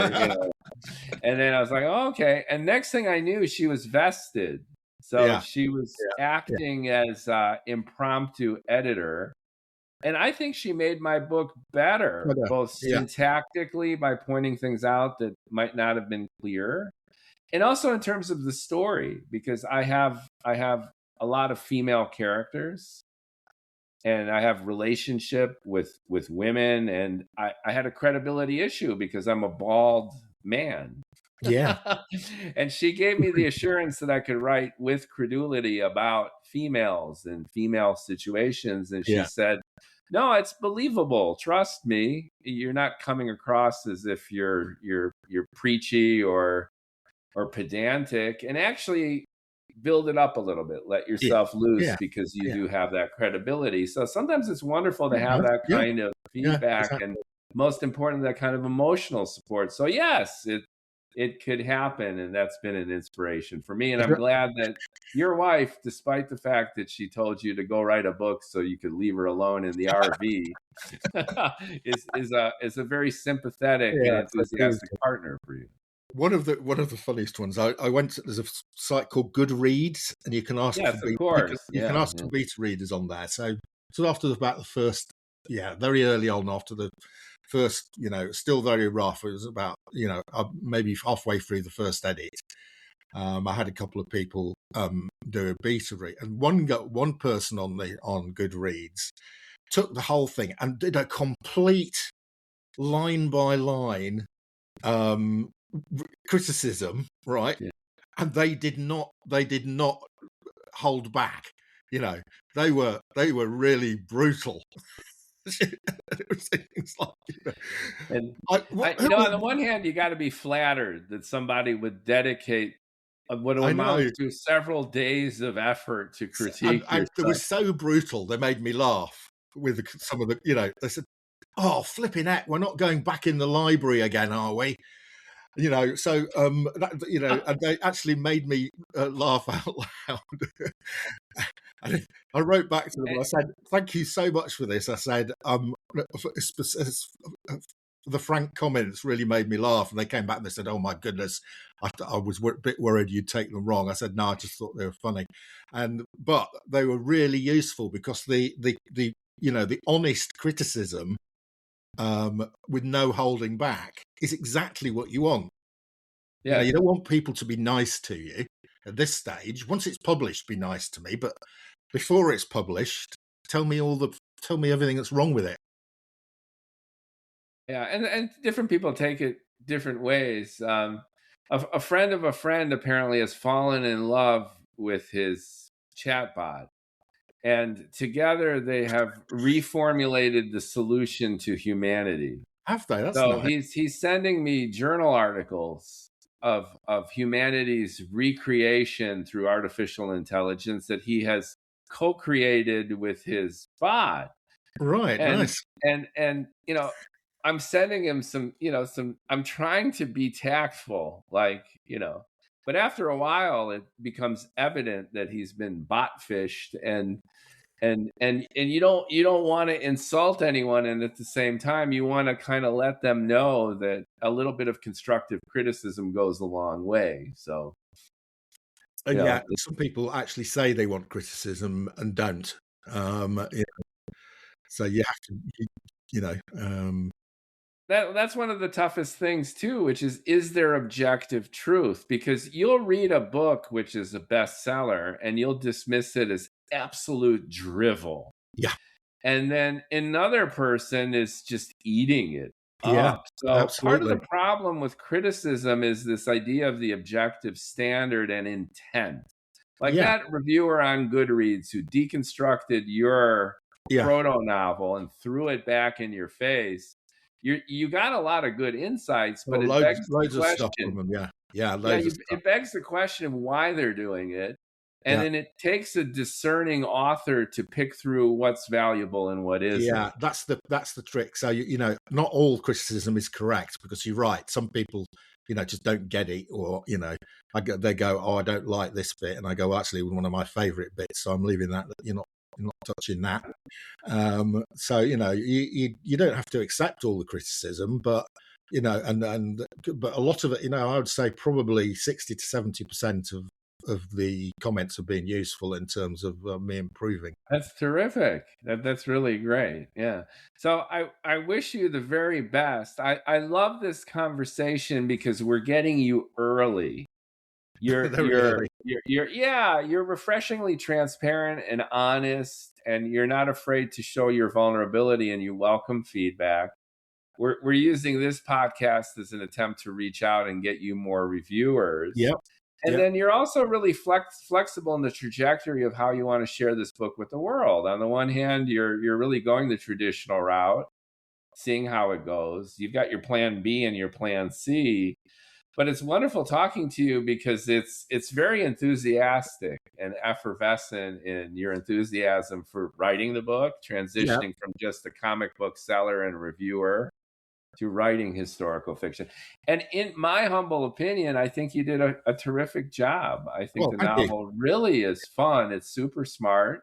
and then I was like, "Oh, okay." And next thing I knew, she was vested. So yeah, she was yeah, acting as impromptu editor, and I think she made my book better, both yeah, syntactically by pointing things out that might not have been clear, and also in terms of the story, because I have a lot of female characters, and I have relationship with women, and I had a credibility issue because I'm a bald man. yeah, And she gave me the assurance that I could write with credulity about females and female situations. And she yeah, said, "No, it's believable. Trust me. You're not coming across as if you're preachy or pedantic. And actually build it up a little bit. Let yeah, yourself loose yeah, because you yeah. do have that credibility." So sometimes it's wonderful to have No, that yeah, kind of yeah, feedback, and exactly. most importantly, that kind of emotional support. So yes, it could happen, and that's been an inspiration for me. And I'm glad that your wife, despite the fact that she told you to go write a book so you could leave her alone in the RV, is a very sympathetic and Yeah, so she was enthusiastic partner for you. one of the funniest ones. I went to, there's a site called Goodreads, and you can ask for Yes, of course. you can Yeah, ask for beta readers on there. So after about the first, very early on, after the first, still very rough. It was about maybe halfway through the first edit. I had a couple of people do a beta read, and one person on Goodreads took the whole thing and did a complete line by line um, criticism, right? yeah. And they did not hold back. You know, they were really brutal. It was things like, And who on the one hand, you got to be flattered that somebody would dedicate what I amounts know, to several days of effort to and, critique your and they were stuff. so brutal. They made me laugh with some of the. They said, "Oh, flipping heck, we're not going back in the library again, are we?" So and they actually made me laugh out loud. And I wrote back to them and I said, "Thank you so much for this." I said, the frank comments really made me laugh. And they came back and they said, "Oh my goodness, I was a bit worried you'd take them wrong." I said, "No, I just thought they were funny." But they were really useful because the honest criticism with no holding back is exactly what you want. Yeah, You don't want people to be nice to you. at this stage. Once it's published, be nice to me, but before it's published, tell me everything that's wrong with it. Yeah, and different people take it different ways. A friend of a friend apparently has fallen in love with his chatbot, and together they have reformulated the solution to humanity. Have they? That's So nice. he's sending me journal articles of humanity's recreation through artificial intelligence that he has co-created with his bot. Right, And nice. and I'm sending him some I'm trying to be tactful, like, but after a while it becomes evident that he's been bot fished, and you don't want to insult anyone, and at the same time you want to kind of let them know that a little bit of constructive criticism goes a long way. So you Yeah, know some people actually say they want criticism and don't. Yeah, so you have to, you know, that's one of the toughest things too, which is there objective truth? Because you'll read a book which is a bestseller and you'll dismiss it as absolute drivel, yeah, and then another person is just eating it yeah, up. So part of absolutely. the problem with criticism is this idea of the objective standard and intent. Like Yeah, that reviewer on Goodreads who deconstructed your yeah. proto novel and threw it back in your face. You got a lot of good insights, but Well, it begs the loads of stuff from question. them. Yeah, yeah, Yeah, loads of stuff. it begs the question of why they're doing it. And Yeah, then it takes a discerning author to pick through what's valuable and what isn't. yeah. That's the trick. So you know, not all criticism is correct because you're right. Some people, just don't get it, or they go, "Oh, I don't like this bit," and I go, "Actually, one of my favourite bits, so I'm leaving that. You're not touching that." So you don't have to accept all the criticism, but but a lot of it, I would say probably 60 to 70% of the comments have been useful in terms of me improving. That's terrific. That's really great. Yeah. So I wish you the very best. I love this conversation because we're getting you early. You're Very you're early. you're yeah, you're refreshingly transparent and honest, and you're not afraid to show your vulnerability, and you welcome feedback. We're using this podcast as an attempt to reach out and get you more reviewers. Yep. And Yep. then you're also really flexible in the trajectory of how you want to share this book with the world. On the one hand, you're really going the traditional route, seeing how it goes. You've got your plan B and your plan C, but it's wonderful talking to you because it's very enthusiastic and effervescent in your enthusiasm for writing the book, Yep. transitioning from just a comic book seller and reviewer to writing historical fiction. And in my humble opinion, I think you did a terrific job. I think Well, the thank you. novel really is fun. It's super smart.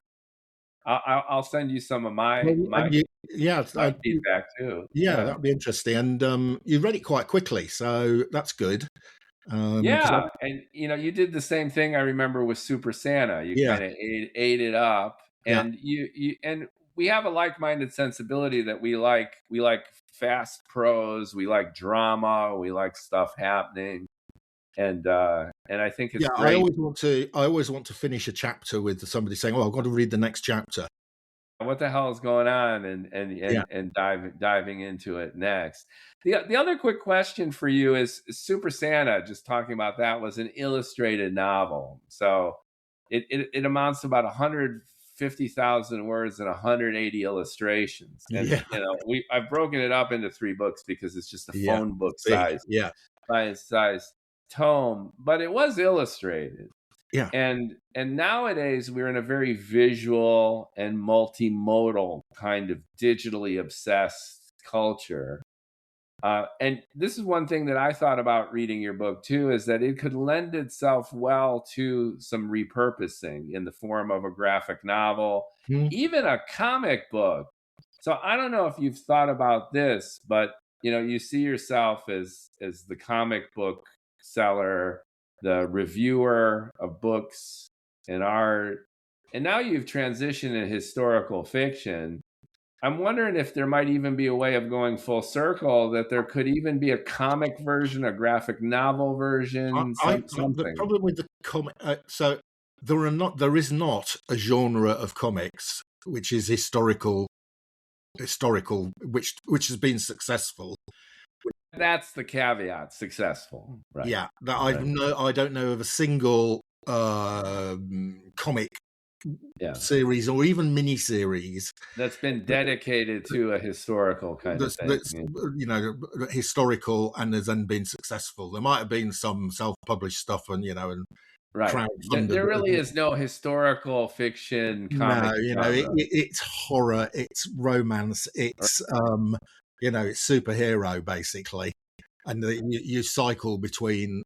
I'll send you some of my Well, my yeah, my feedback too. yeah, Yeah. that'd be interesting. And you read it quite quickly, so that's good. Because Yeah, and you did the same thing I remember with Super Santa. You yeah, kind of ate it up, yeah, and and we have a like-minded sensibility that we like fast prose, we like drama, we like stuff happening, and I think it's yeah. great. I always want to finish a chapter with somebody saying, "Oh, I've got to read the next chapter." What the hell is going on, and Yeah, diving into it next. The other quick question for you is Super Santa, just talking about that, was an illustrated novel. So it amounts to about 150,000 words and 180 illustrations. And yeah, I've broken it up into 3 books because it's just a yeah. phone book It's big. size tome, but it was illustrated. Yeah, And nowadays we're in a very visual and multimodal kind of digitally obsessed culture. And this is one thing that I thought about reading your book too, is that it could lend itself well to some repurposing in the form of a graphic novel, mm, even a comic book. So I don't know if you've thought about this, but you see yourself as the comic book seller, the reviewer of books and art, and now you've transitioned in historical fiction. I'm wondering if there might even be a way of going full circle, that there could even be a comic version, a graphic novel version, The something. problem with the comic, so there is not a genre of comics which is historical, which has been successful. That's the caveat, successful. Right. Yeah, that Right. I don't know of a single comic Yeah. series or even mini series That's been dedicated to a historical kind of thing. that's historical and has then been successful. There might have been some self-published stuff and and Right. crowdfunded. There really is no historical fiction No, comic genre. it's horror, it's romance, it's it's superhero basically, and you cycle between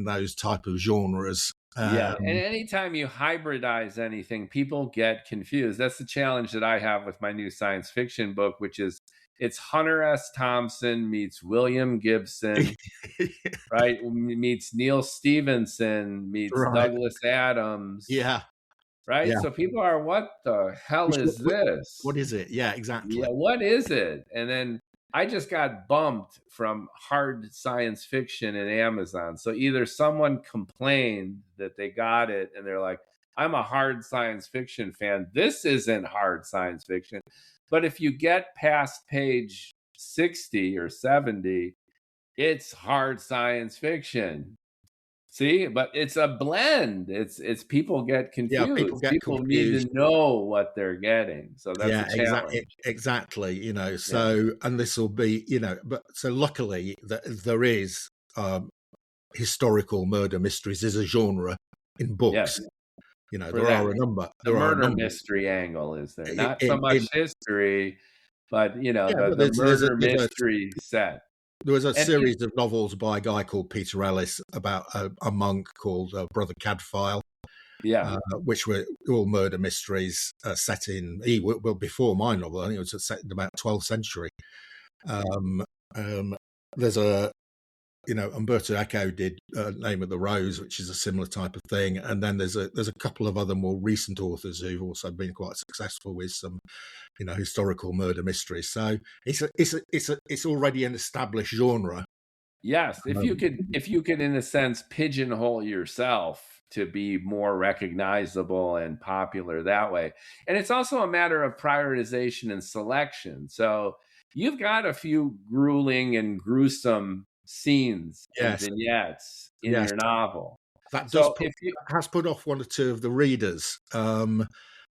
those type of genres. Yeah, and anytime you hybridize anything, people get confused. That's the challenge that I have with my new science fiction book, which is it's Hunter S. Thompson meets William Gibson, right? Meets Neil Stevenson, meets Right. Douglas Adams, Yeah. right? Yeah. So people are, what the hell is What this? is it? Yeah, Yeah, exactly. what is it? And then I just got bumped from hard science fiction in Amazon. So either someone complained that they got it and they're like, I'm a hard science fiction fan. This isn't hard science fiction. But if you get past page 60 or 70, it's hard science fiction. See, but it's a blend. It's people get Yeah, people confused. get People need to confused. know what they're getting. So that's a Yeah, challenge. exactly. Yeah. So and this will be, but so luckily that there is historical murder mysteries is a genre in books. Yes. For There that, are a number. the There are a murder number. mystery angle is there. In, Not so much in history, but Yeah, but the murder mystery set. there was a And series of novels by a guy called Peter Ellis about a monk called Brother Cadfael, yeah. which were all murder mysteries set in before my novel. I think it was set in about 12th century. Um, there's a Umberto Eco did Name of the Rose, which is a similar type of thing, and then there's a couple of other more recent authors who've also been quite successful with some historical murder mysteries. So it's already an established genre. Yes, if you could in a sense pigeonhole yourself to be more recognizable and popular that way. And it's also a matter of prioritization and selection. So you've got a few grueling and gruesome scenes and Yes, vignettes in yes, your novel. that So if you has put off one or two of the readers. So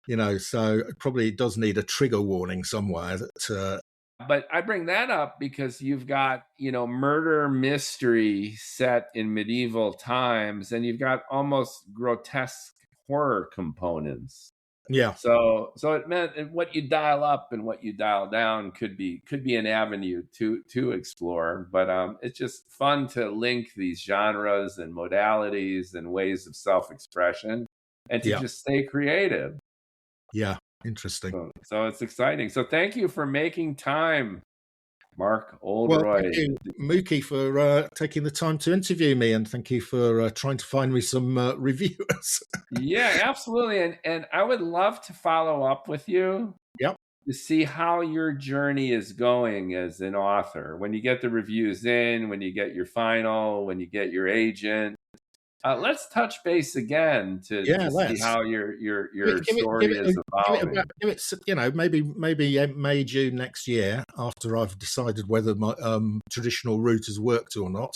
it probably does need a trigger warning somewhere that. But I bring that up because you've got, murder mystery set in medieval times, and you've got almost grotesque horror components. Yeah, So it meant what you dial up and what you dial down could be an avenue to explore. But it's just fun to link these genres and modalities and ways of self-expression, and to yeah, just stay creative. yeah. Interesting. So it's exciting. So thank you for making time, Mark Well, thank Oldroyd. you, Mookie, for taking the time to interview me, and thank you for trying to find me some reviewers. Yeah, absolutely. And I would love to follow up with you Yep. to see how your journey is going as an author. When you get the reviews in, when you get your final, when you get your agent. Let's touch base again to Yeah, see let's. how your story is Give evolving. it maybe May, June next year after I've decided whether my traditional route has worked or not.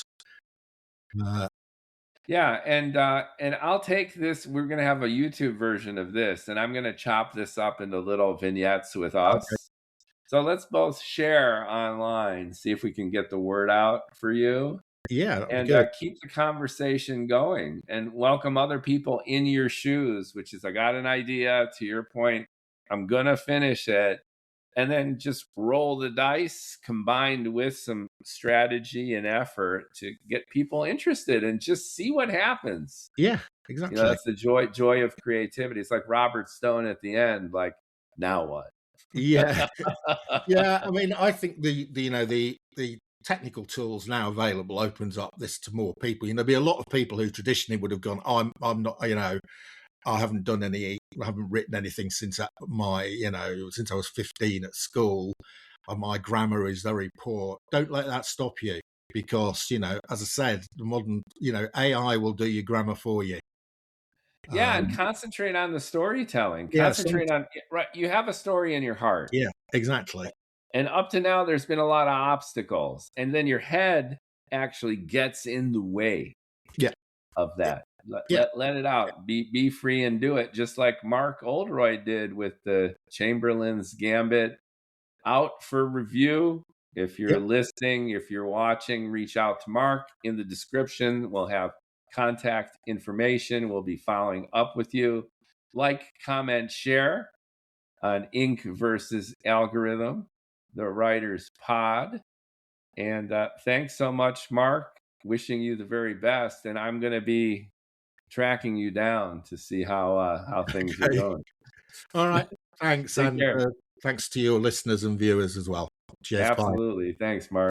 Yeah, and I'll take this. We're gonna have a YouTube version of this, and I'm gonna chop this up into little vignettes with Okay. us. So let's both share online, see if we can get the word out for you, Yeah, that'd be and good. keep the conversation going, and welcome other people in your shoes. Which is, I got an idea. To your point, I'm gonna finish it, and then just roll the dice combined with some strategy and effort to get people interested and just see what happens. Yeah, exactly. That's the joy of creativity. It's like Robert Stone at the end, like, now what? Yeah, yeah. I mean, I think the technical tools now available opens up this to more people. There'll be a lot of people who traditionally would have gone, I'm not, I haven't written anything since since I was 15 at school. And my grammar is very poor. Don't let that stop you, because, as I said, the modern, AI will do your grammar for you. Yeah, and concentrate on the storytelling. Yeah, Concentrate on, right. You have a story in your heart. Yeah, exactly. And up to now, there's been a lot of obstacles. And then your head actually gets in the way of that. Let it out. Be free and do it. Just like Mark Oldroyd did with the Chamberlain's Gambit, out for review. If you're listening, if you're watching, reach out to Mark. In the description, we'll have contact information. We'll be following up with you. Like, comment, share on Ink versus Algorithm, the Writers Pod. And thanks so much, Mark. Wishing you the very best. And I'm going to be tracking you down to see how things are going. All right. Thanks. And thanks to your listeners and viewers as well. Cheers. Absolutely. Bye. Thanks, Mark.